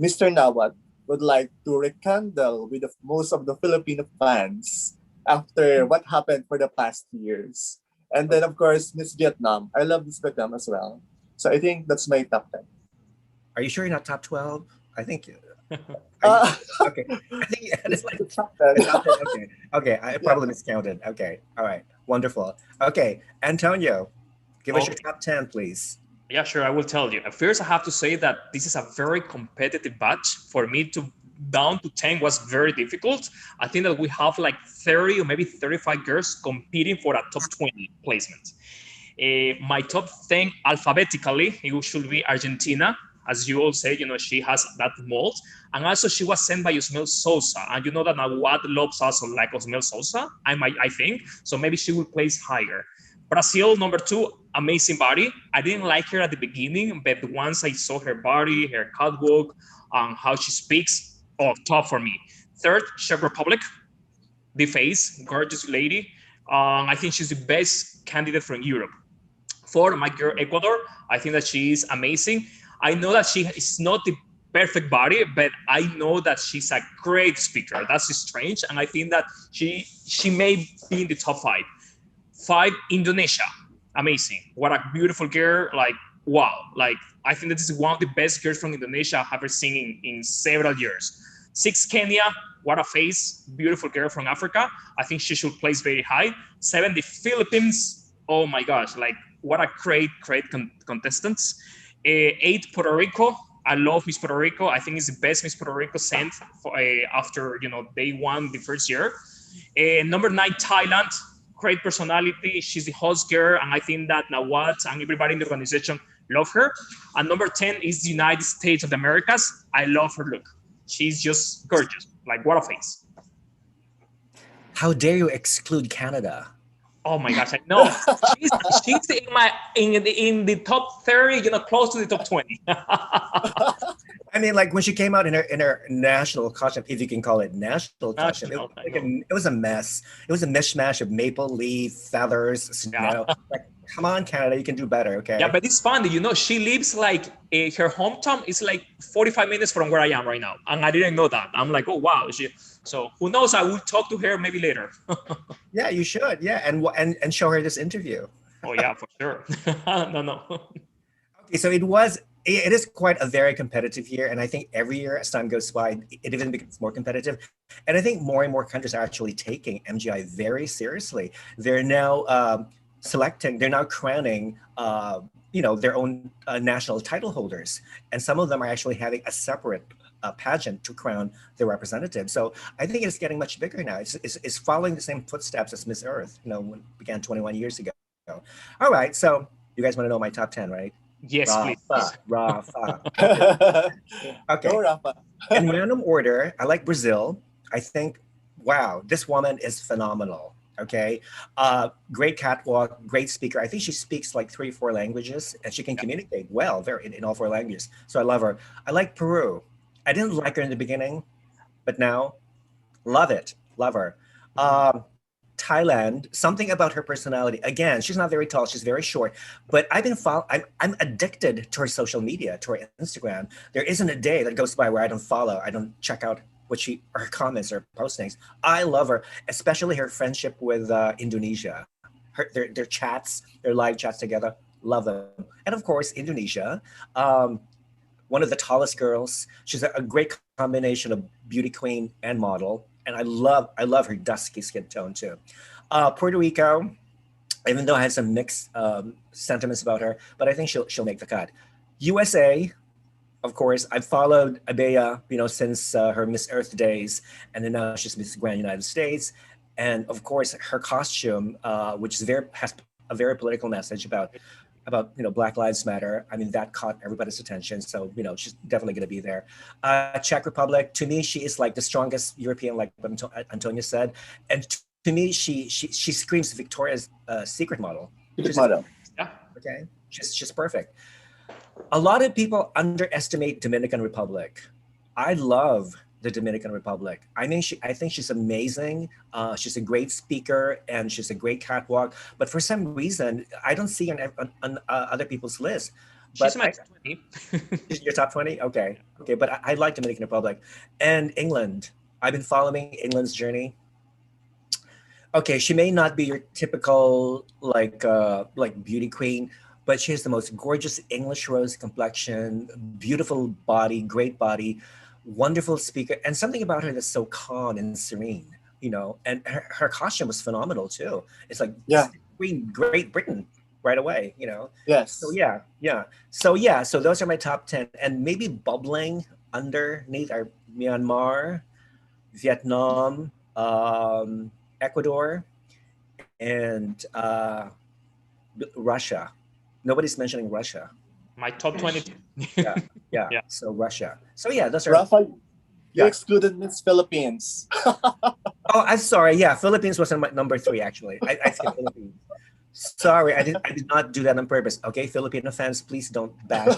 Mr. Nawat would like to rekindle with most of the Filipino fans after what happened for the past years. And then, of course, Miss Vietnam. I love Miss Vietnam as well. So I think that's my top 10. Are you sure you're not top 12? I think. Uh, Okay. I think it's like top 10. okay. Okay. I probably miscounted. Okay. All right. Wonderful. Okay. Antonio, give us your Okay. top 10, please. Yeah, sure. I will tell you. At first, I have to say that this is a very competitive batch. For me to down to 10 was very difficult. I think that we have like 30 or maybe 35 girls competing for a top 20 placement. My top 10 alphabetically, it should be Argentina. As you all say, she has that mold. And also she was sent by Osmel Sosa. And you know that Nawad loves also like Osmel Sosa, I think. So maybe she will place higher. Brazil, number 2, amazing body. I didn't like her at the beginning, but once I saw her body, her catwalk, how she speaks, top for me. Third, Czech Republic, the face, gorgeous lady. I think she's the best candidate from Europe. For my girl, Ecuador, I think that she is amazing. I know that she is not the perfect body, but I know that she's a great speaker. That's strange. And I think that she may be in the top 5. 5, Indonesia. Amazing. What a beautiful girl. Like, wow. Like, I think that this is one of the best girls from Indonesia I have ever seen in several years. 6, Kenya. What a face. Beautiful girl from Africa. I think she should place very high. 7, the Philippines. Oh my gosh. Like, what a great contestants. 8, Puerto Rico. I love Miss Puerto Rico. I think it's the best Miss Puerto Rico sent for, after, they won the first year. Number 9, Thailand. Great personality. She's the host girl, and I think that Nawat and everybody in the organization love her. And number 10 is the United States of the Americas. I love her look. She's just gorgeous. Like, what a face. How dare you exclude Canada? Oh my gosh, I know. she's in the top 30, close to the top 20. I mean, like when she came out in her national costume, if you can call it national costume, it was a mess. It was a mishmash of maple leaf, feathers, snow. Yeah. Like, come on, Canada, you can do better, okay? Yeah, but it's funny, she lives like her hometown is like 45 minutes from where I am right now, and I didn't know that. I'm like, oh wow. So who knows? I will talk to her maybe later. Yeah, you should. Yeah, and show her this interview. Oh yeah, for sure. No. Okay, so it is quite a very competitive year, and I think every year as time goes by, it even becomes more competitive. And I think more and more countries are actually taking MGI very seriously. They're now they're now crowning, their own national title holders, and some of them are actually having a separate pageant to crown their representative. So I think it's getting much bigger now. It's following the same footsteps as Miss Earth, when it began 21 years ago. All right, so you guys want to know my top 10, right? Yes, please. Rafa. Okay. Go, Rafa. In random order, I like Brazil. I think, wow, this woman is phenomenal. Okay. Great catwalk, great speaker. I think she speaks like 3 or 4 languages, and she can communicate well in all 4 languages. So I love her. I like Peru. I didn't like her in the beginning. but now love it, love her. Thailand, something about her personality. Again, she's not very tall, she's very short, but I'm addicted to her social media, to her Instagram. There isn't a day that goes by where I don't follow, I don't check out her comments or postings. I love her, especially her friendship with Indonesia. Their chats, their live chats together, love them. And of course, Indonesia, one of the tallest girls. She's a great combination of beauty queen and model. And I love her dusky skin tone too. Puerto Rico, even though I have some mixed sentiments about her, but I think she'll make the cut. USA, of course, I've followed Abea, since her Miss Earth days, and then now she's Miss Grand United States. And of course, her costume, which has a very political message about Black Lives Matter. I mean, that caught everybody's attention. So, she's definitely going to be there. Czech Republic, to me, she is like the strongest European, like what Antonia said. And to me, she screams Victoria's Secret model. Yeah. Okay. She's perfect. A lot of people underestimate Dominican Republic. I love the Dominican Republic. I think she's amazing. She's a great speaker and she's a great catwalk. But for some reason, I don't see her on other people's list. She's my top 20. Your top 20? Okay. But I like Dominican Republic. And England. I've been following England's journey. Okay, she may not be your typical like beauty queen, but she has the most gorgeous English rose complexion, beautiful body, great body, wonderful speaker, and something about her that's so calm and serene, and her costume was phenomenal too. It's like Great Britain right away, Yes. So so those are my top 10, and maybe bubbling underneath are Myanmar, Vietnam, Ecuador, and Russia. Nobody's mentioning Russia. My top 20. Yeah. So Russia. So those are. Rafa, you excluded Miss Philippines. Oh, I'm sorry. Yeah, Philippines was on my number 3 actually. I skipped Philippines. Sorry, I did not do that on purpose. Okay, Filipino fans, please don't bash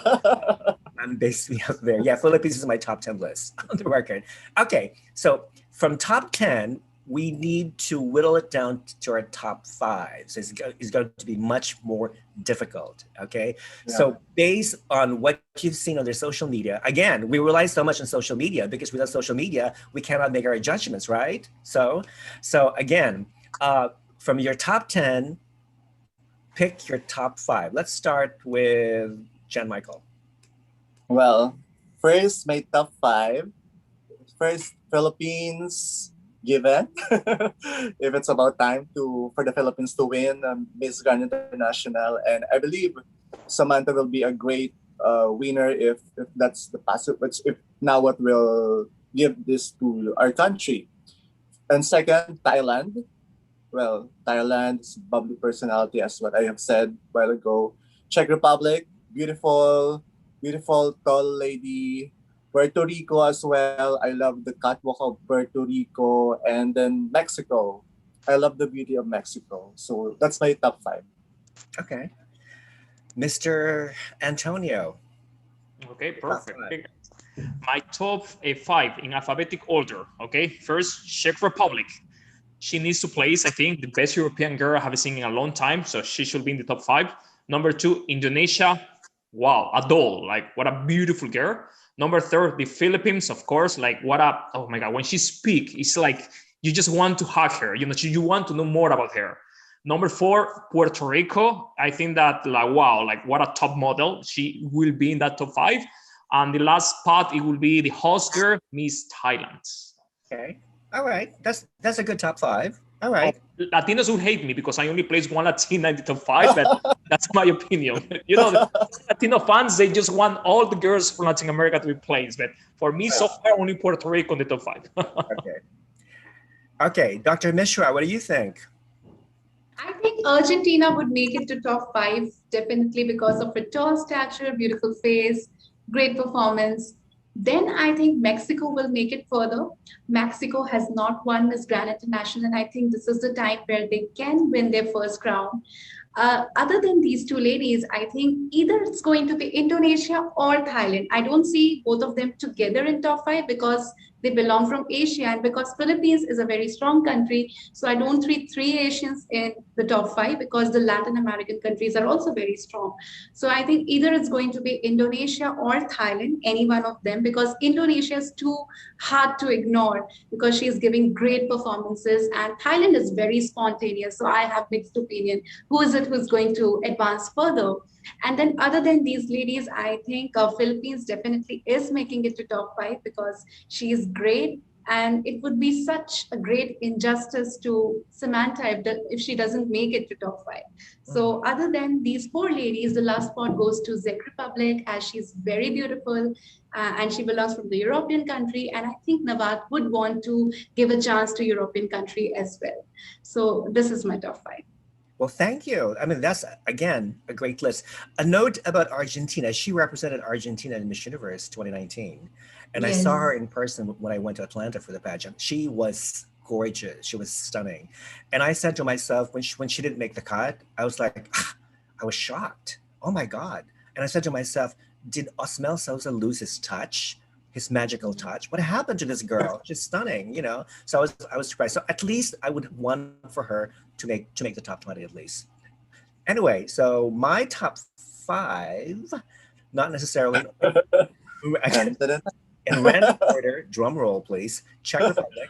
and base me up there. Yeah, Philippines is my top 10 list on the record. Okay, so from top 10, we need to whittle it down to our top 5. So it's going to be much more difficult, okay? Yeah. So based on what you've seen on their social media, again, we rely so much on social media because without social media, we cannot make our judgments, right? So again, from your top 10, pick your top 5. Let's start with Jan Michael. Well, first, my top 5. First, Philippines, given. If it's about time for the Philippines to win Miss Grand International, and I believe Samantha will be a great winner if that's the passive. If now what will give this to our country. And second, Thailand. Well, Thailand's bubbly personality, as what I have said a while ago. Czech Republic, beautiful tall lady. Puerto Rico as well. I love the catwalk of Puerto Rico. And then Mexico. I love the beauty of Mexico. So that's my top 5. Okay. Mr. Antonio. Okay, perfect. My top 5 in alphabetic order. Okay, first, Czech Republic. She needs to place, I think, the best European girl I have seen in a long time. So she should be in the top 5. Number 2, Indonesia. Wow, a doll. Like, what a beautiful girl. Number 3, the Philippines, of course. Like, oh my God, when she speaks, it's like you just want to hug her. You want to know more about her. Number 4, Puerto Rico. I think that, like, wow, like what a top model. She will be in that top 5. And the last spot, it will be the host girl, Miss Thailand. Okay. All right. That's a good top 5. All right. Latinos will hate me because I only placed one Latina in the top 5, but that's my opinion. The Latino fans, they just want all the girls from Latin America to be placed. But for me, so far, only Puerto Rico in the top 5. Okay. Dr. Mishra, what do you think? I think Argentina would make it to top 5, definitely because of her tall stature, beautiful face, great performance. Then I think Mexico will make it further. Mexico has not won Miss Grand International, and I think this is the time where they can win their first crown. Other than these two ladies, I think either it's going to be Indonesia or Thailand. I don't see both of them together in top 5 because they belong from Asia. And because Philippines is a very strong country, so I don't treat three Asians in the top five because the Latin American countries are also very strong. So I think either it's going to be Indonesia or Thailand, any one of them, because Indonesia is too hard to ignore because she is giving great performances and Thailand is very spontaneous. So I have mixed opinion. Who is it who's going to advance further? And then other than these ladies, I think Philippines definitely is making it to top five because she is great. And it would be such a great injustice to Samantha if she doesn't make it to top five. So other than these four ladies, the last spot goes to Czech Republic as she's very beautiful and she belongs from the European country. And I think Nawat would want to give a chance to European country as well. So this is my top five. Well, thank you. I mean, that's, again, a great list. A note about Argentina. She represented Argentina in Miss Universe 2019. And I saw her in person when I went to Atlanta for the pageant. She was gorgeous. She was stunning. And I said to myself, when she didn't make the cut, I was like, I was shocked. Oh my God. And I said to myself, did Osmel Sousa lose his touch? His magical touch? What happened to this girl? She's stunning, you know? So I was surprised. So at least I would want for her to make the top 20 at least. Anyway, so my top five, not necessarily in random order, drum roll please. Czech Republic.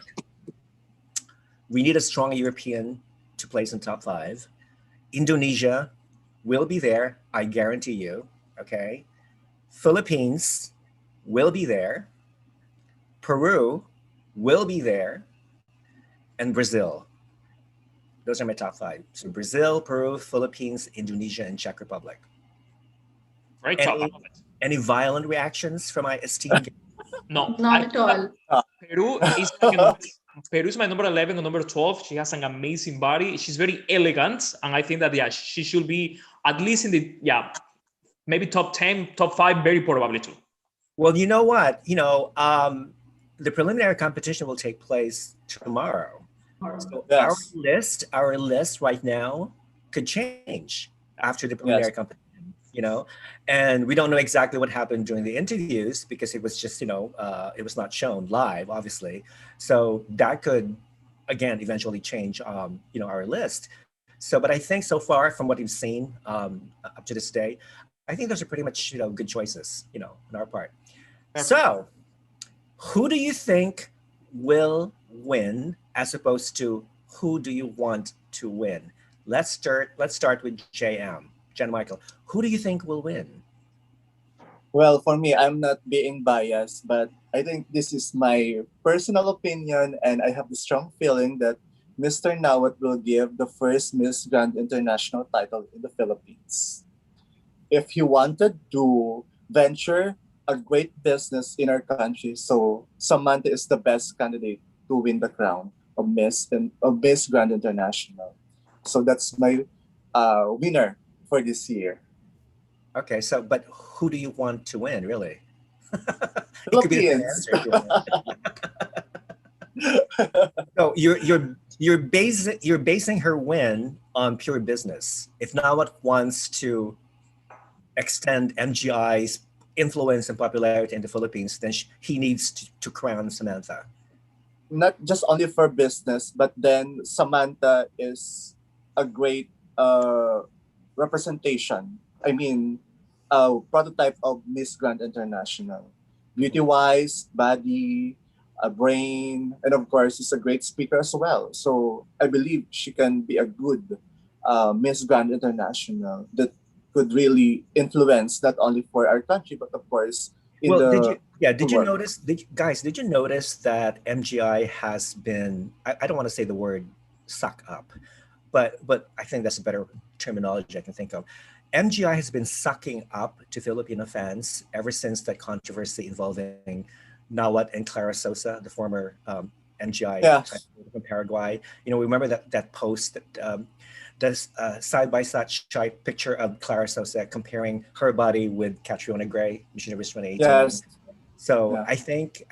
We need a strong European to place in top five. Indonesia will be there, I guarantee you, okay? Philippines will be there. Peru will be there. And Brazil. Those are my top five. So Brazil, Peru, Philippines, Indonesia, and Czech Republic. Great job. I love it. Any violent reactions from my esteemed guest? No. Not at all. Peru is my number 11 or number 12. She has an amazing body. She's very elegant. And I think that, yeah, she should be at least in the, maybe top 10, top 5, very probably too. Well, you know what? The preliminary competition will take place tomorrow. So our list right now could change after the preliminary competition, and we don't know exactly what happened during the interviews because it was just, it was not shown live, obviously. So that could, again, eventually change, our list. So, but I think so far from what we've seen up to this day, I think those are pretty much, good choices, on our part. So, who do you think will win as opposed to who do you want to win? Let's start with JM. Jen Michael, who do you think will win? Well, for me, I'm not being biased, but I think this is my personal opinion, and I have the strong feeling that Mr. Nawat will give the first Miss Grand International title in the Philippines. If he wanted to venture a great business in our country, so Samantha is the best candidate to win the crown of Miss Grand International. So that's my winner for this year. Okay, so but who do you want to win, really? It could be the answer. So you're basing her win on pure business. If Nawat wants to extend MGI's influence and popularity in the Philippines, then he needs to crown Samantha. Not just only for business, but then Samantha is a great representation. I mean, prototype of Miss Grand International. Beauty-wise, body, brain, and of course, is a great speaker as well. So I believe she can be a good Miss Grand International that could really influence not only for our country, but of course, did you notice, did you notice that MGI has been, I don't want to say the word suck up, but I think that's a better terminology I can think of. MGI has been sucking up to Filipino fans ever since that controversy involving Nawat and Clara Sosa, the former MGI from Paraguay. We remember that post that does side-by-side picture of Clara Sosa comparing her body with Catriona Gray, Miss Universe 2018. Yes. So I think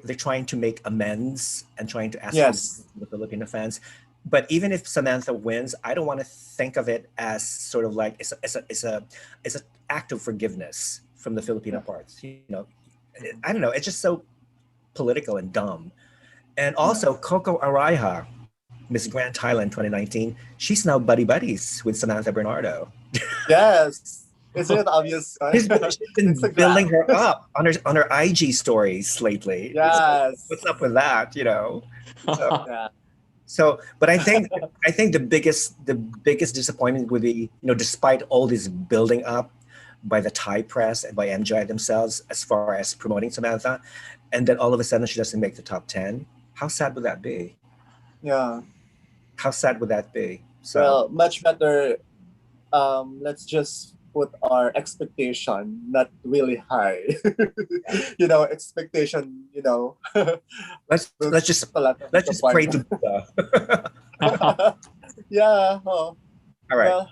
they're trying to make amends and trying to ask the Filipino fans. But even if Samantha wins, I don't want to think of it as sort of like it's an act of forgiveness from the Filipino parts. I don't know. It's just so political and dumb. And also Coco Araiha, Miss Grand Thailand 2019, she's now buddies with Samantha Bernardo. Yes. Isn't it obvious? She's been It's a building grab. her up on her IG stories lately. Yes. What's up with that, you know? So, Yeah. but I think the biggest disappointment would be, you know, despite all this building up by the Thai press and by MJI themselves as far as promoting Samantha, and then all of a sudden she doesn't make the top 10. How sad would that be? Yeah. How sad would that be? So Well, much better. Let's just put our expectation not really high. You know, expectation. You know, let's just a lot of pray to disappointment. Buddha. Yeah. Oh, All right. well,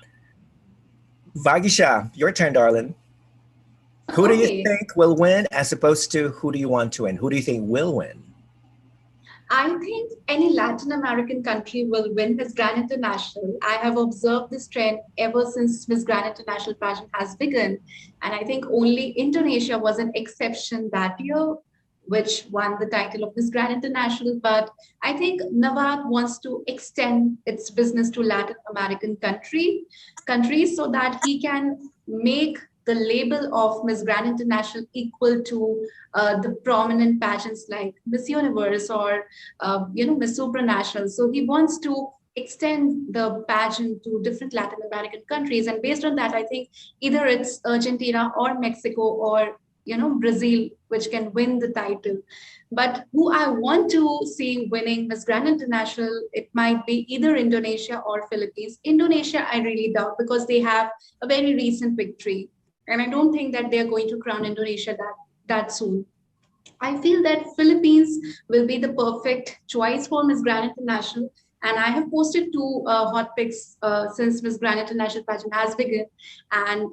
Vagisha, your turn, darling. Who do you Okay. think will win as opposed to who do you want to win? Who do you think will win? I think any Latin American country will win Miss Grand International. I have observed this trend ever since Miss Grand International pageant has begun. And I think only Indonesia was an exception that year, which won the title of Miss Grand International. But I think Navad wants to extend its business to Latin American countries so that he can make the label of Miss Grand International equal to the prominent pageants like Miss Universe or Miss Supranational. So he wants to extend the pageant to different Latin American countries, and based on that, I think either it's Argentina or Mexico or Brazil which can win the title. But who I want to see winning Miss Grand International, it might be either Indonesia or Philippines. Indonesia, I really doubt because they have a very recent victory. And I don't think that they're going to crown Indonesia that soon. I feel that Philippines will be the perfect choice for Miss Grand International. And I have posted two hot picks since Miss Grand International pageant has begun. And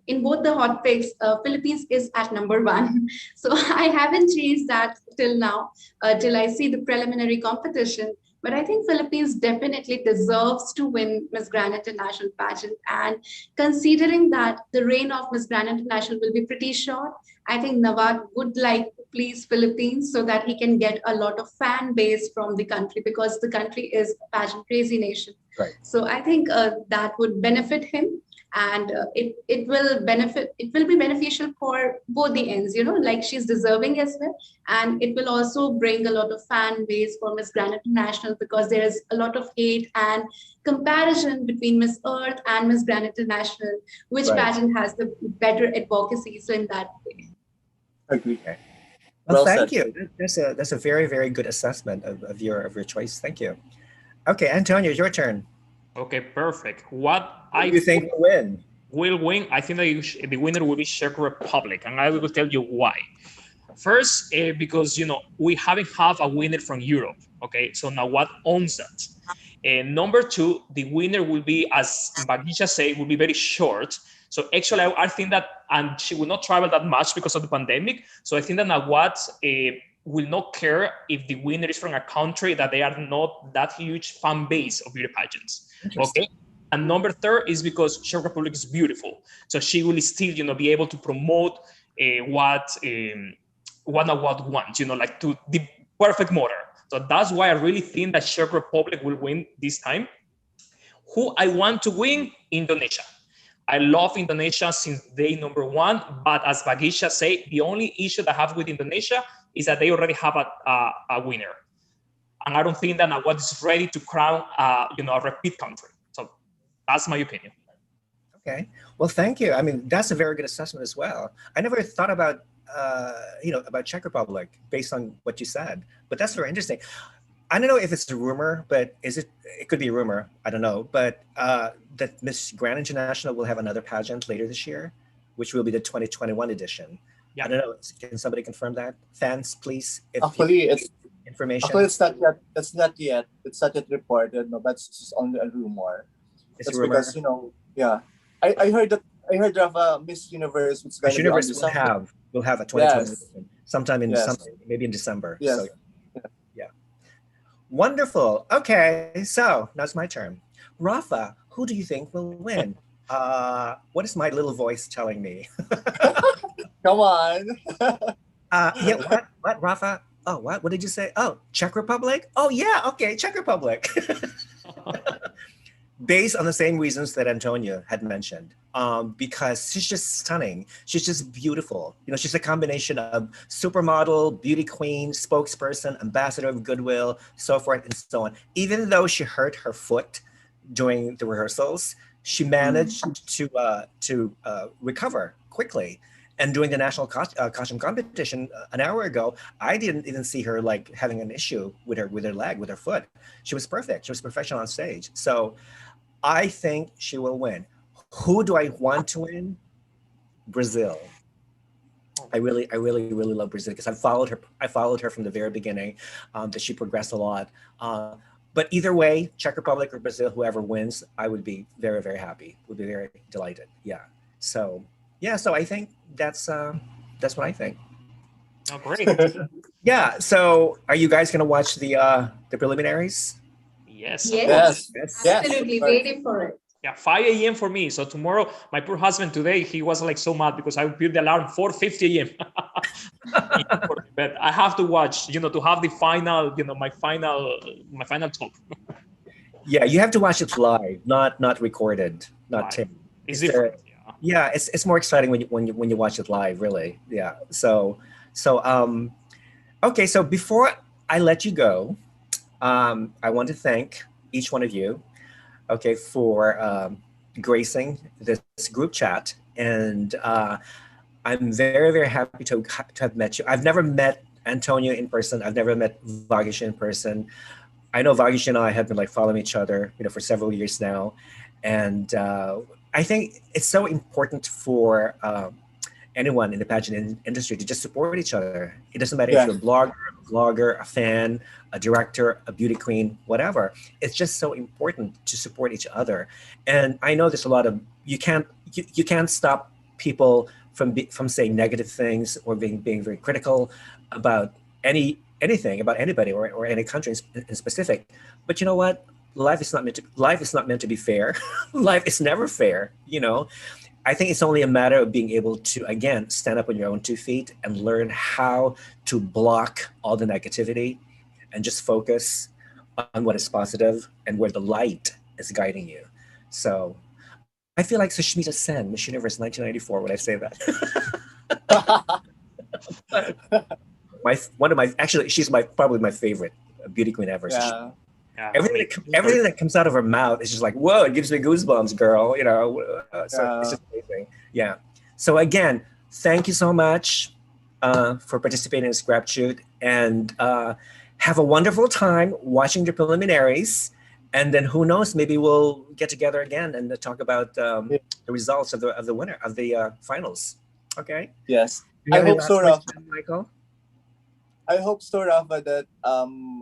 in both the hot picks, Philippines is at number 1. So I haven't changed that till now, till I see the preliminary competition. But I think Philippines definitely deserves to win Miss Grand International pageant. And considering that the reign of Miss Grand International will be pretty short, I think Nawad would like to please Philippines so that he can get a lot of fan base from the country, because the country is a pageant crazy nation. Right. So I think that would benefit him. And it will be beneficial for both the ends, like she's deserving as well. And it will also bring a lot of fan base for Miss Grand International, because there's a lot of hate and comparison between Miss Earth and Miss Grand International, which Right. pageant has the better advocacy. So in that way. agree. Okay. Well, Well thank said. you. That's a very, very good assessment of your choice. Thank you. Okay, Antonio, your turn. Okay, perfect. What Who I do you think will win? will win, I think that the winner will be Czech Republic, and I will tell you why. First, because we haven't have a winner from Europe. Okay, so now what owns that? And number 2, the winner will be, as Vagisha said, will be very short. So actually, I think that, and she will not travel that much because of the pandemic. So I think that Nawat will not care if the winner is from a country that they are not that huge fan base of beauty pageants. Interesting. Okay. And number 3 is because Czech Republic is beautiful. So she will still, be able to promote what Nawat wants, like to the perfect model. So that's why I really think that Czech Republic will win this time. Who I want to win? Indonesia. I love Indonesia since day number 1, but as Vagisha said, the only issue that I have with Indonesia is that they already have a winner. And I don't think that Nawat is ready to crown a repeat country. So that's my opinion. Okay. Well, thank you. I mean, that's a very good assessment as well. I never thought about about Czech Republic based on what you said, but that's very interesting. I don't know if it's a rumor, but it could be a rumor. I don't know. But that Miss Grand International will have another pageant later this year, which will be the 2021 edition. Yeah. I don't know. Can somebody confirm that? Fans, please. If Actually, it's information. it's not yet. It's not yet. It's not yet reported. No, but it's only a rumor. It's a That's rumor. because yeah. I heard Rafa Miss Universe, which is going Miss to be on Universe December. will have a 2020 Yes. edition sometime in Yes. maybe in December. Yes. So, yeah. Wonderful. Okay, so now it's my turn. Rafa, who do you think will win? What is my little voice telling me? Come on. What, Rafa? oh, what did you say? Oh, Czech Republic? Oh, yeah, okay, Czech Republic. Based on the same reasons that Antonio had mentioned, because she's just stunning. She's just beautiful. You know, she's a combination of supermodel, beauty queen, spokesperson, ambassador of goodwill, so forth and so on. Even though she hurt her foot during the rehearsals, she managed to recover quickly. And during the national costume competition an hour ago, I didn't even see her like having an issue with her leg, with her foot. She was perfect. She was professional on stage. So I think she will win. Who do I want to win? Brazil. I really love Brazil because I followed her from the very beginning. That she progressed a lot. But either way, Czech Republic or Brazil, whoever wins, I would be very, very happy. Would be very delighted. Yeah. So I think that's what I think. Oh, great. Yeah. So are you guys gonna watch the preliminaries? Yes. Yes. Yes. Absolutely waiting for it. Yeah, 5 a.m. for me. So tomorrow, my poor husband today, he was like so mad because I put the alarm 4:50 a.m. But I have to watch, to have the final, my final talk. Yeah, you have to watch it live, not recorded, not Live. taped. It's different. Yeah, it's more exciting when you watch it live, really. Yeah. So okay. So before I let you go, I want to thank each one of you, okay, for gracing this group chat, and I'm very, very happy to have met you. I've never met Antonio in person. I've never met Vagisha in person. I know Vagisha and I have been like following each other, for several years now, and I think it's so important for anyone in the pageant industry to just support each other. It doesn't matter if you're a blogger, a fan, a director, a beauty queen, whatever. It's just so important to support each other. And I know there's a lot of you can't stop people from saying negative things or being very critical about anything, about anybody or any country in specific. But you know what? Life is not meant to be fair. Life is never fair. I think it's only a matter of being able to, again, stand up on your own 2 feet and learn how to block all the negativity and just focus on what is positive and where the light is guiding you. So I feel like Sushmita Sen, Miss Universe 1994, when I say that. She's probably my favorite beauty queen ever. Yeah. Yeah, Everything that comes out of her mouth is just like, whoa, it gives me goosebumps, girl. So it's just amazing. Yeah. So again, thank you so much for participating in Scrap Shoot, and have a wonderful time watching the preliminaries. And then who knows, maybe we'll get together again and talk about the results of the winner of the finals. Okay. Yes. I hope so, Rafa. Michael. I hope so, Rafa, that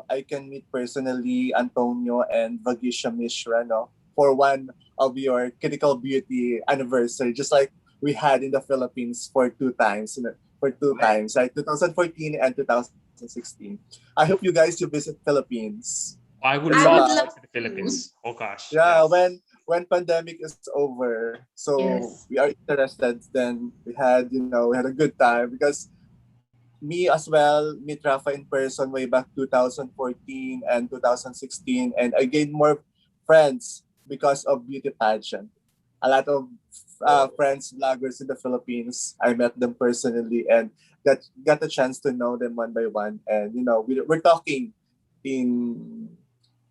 I can meet personally Antonio and Vagisha Mishra, no, for one of your critical beauty anniversary, just like we had in the Philippines for 2 times, like 2014 and 2016. I hope you guys will visit Philippines. I would I love would to love visit the Philippines. Oh gosh. Yeah, yes. when pandemic is over, so Yes. we are interested. Then we had a good time because me as well meet Rafa in person way back 2014 and 2016, and I gained more friends because of beauty pageant. A lot of friends, bloggers in the Philippines. I met them personally and got a chance to know them one by one. And we're talking in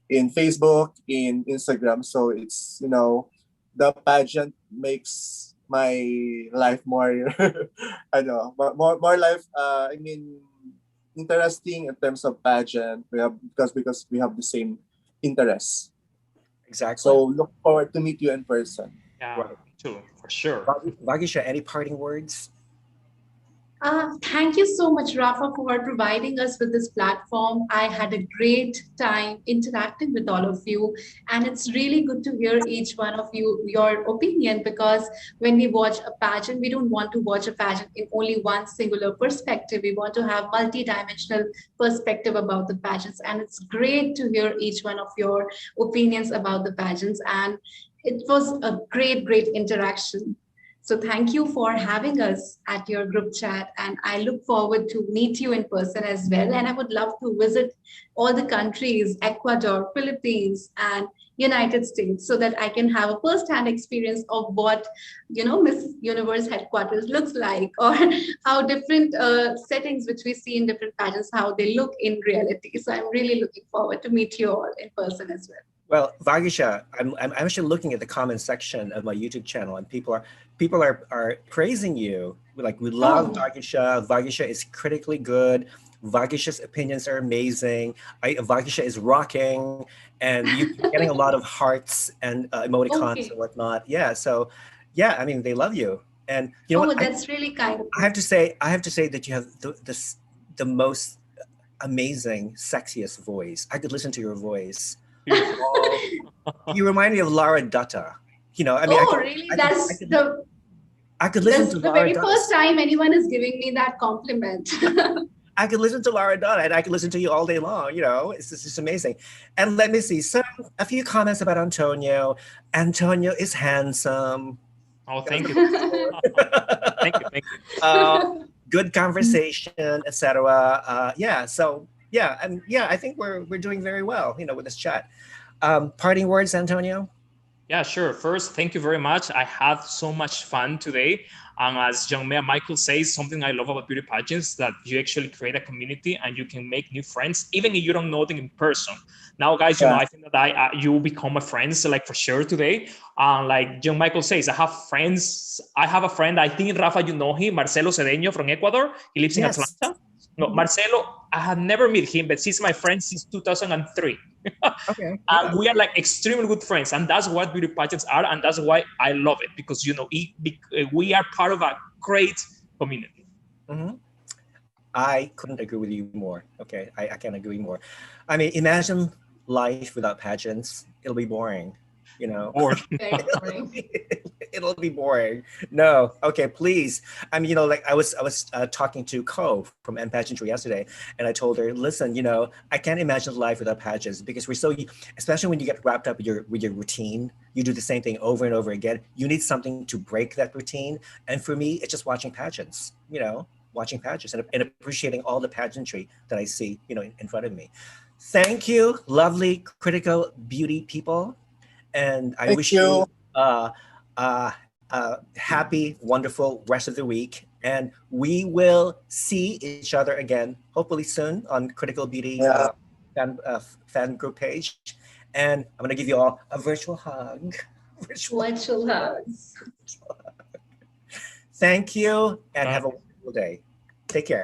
Facebook, in Instagram. So it's the pageant makes my life more I know more life interesting in terms of pageant. We have because we have the same interests. Exactly. So look forward to meet you in person. Yeah, me too, for sure. Vagisha, any parting words? Thank you so much, Rafa, for providing us with this platform. I had a great time interacting with all of you, and it's really good to hear each one of you, your opinion, because when we watch a pageant, we don't want to watch a pageant in only one singular perspective. We want to have multi-dimensional perspective about the pageants, and it's great to hear each one of your opinions about the pageants, and it was a great interaction. So thank you for having us at your group chat. And I look forward to meet you in person as well. And I would love to visit all the countries, Ecuador, Philippines, and United States, so that I can have a first-hand experience of what, Miss Universe headquarters looks like, or how different settings which we see in different pageants, how they look in reality. So I'm really looking forward to meet you all in person as well. Well, Vagisha, I'm actually looking at the comment section of my YouTube channel, and people are praising you. Like, we love Vagisha. Vagisha is critically good. Vagisha's opinions are amazing. Vagisha is rocking, and you're getting a lot of hearts and emoticons and whatnot. Yeah, so yeah, I mean, they love you, and you know what? That's really kind of you. I have to say that you have the most amazing, sexiest voice. I could listen to your voice. You remind me of Lara Dutta. I mean, really? I could listen to the Lara very Dutta. first time anyone is giving me that compliment. I could listen to Lara Dutta, and I could listen to you all day long. It's just amazing. And let me see. So a few comments about Antonio. Antonio is handsome. Oh, thank you. Thank you. Good conversation, etc. I think we're doing very well, with this chat. Parting words, Antonio? Yeah, sure. First, thank you very much. I had so much fun today. And as young man Michael says, something I love about beauty pageants, that you actually create a community and you can make new friends, even if you don't know them in person. Now, guys, I think that you become my friends, like, for sure today. Like young Michael says, I have friends. I have a friend, I think, Rafa, you know him, Marcelo Cedeño from Ecuador. He lives in Atlanta. No, Marcelo, I have never met him, but he's my friend since 2003. Okay. And we are like extremely good friends, and that's what beauty pageants are, and that's why I love it, because we are part of a great community. Mm-hmm. I couldn't agree with you more. Okay, I can't agree more. I mean, imagine life without pageants. It'll be boring. Boring. Very boring. It'll be boring. No. Okay, please. I mean, like, I was talking to Ko from M Pageantry yesterday, and I told her, listen, I can't imagine life without pageants, because we're so, especially when you get wrapped up with your routine, you do the same thing over and over again. You need something to break that routine. And for me, it's just watching pageants, watching pageants and appreciating all the pageantry that I see, in front of me. Thank you, lovely critical beauty people. And I wish you happy, wonderful rest of the week. And we will see each other again, hopefully soon, on Critical Beauty fan group page. And I'm going to give you all a virtual hug. Virtual hugs. Thank you, and have a wonderful day. Take care.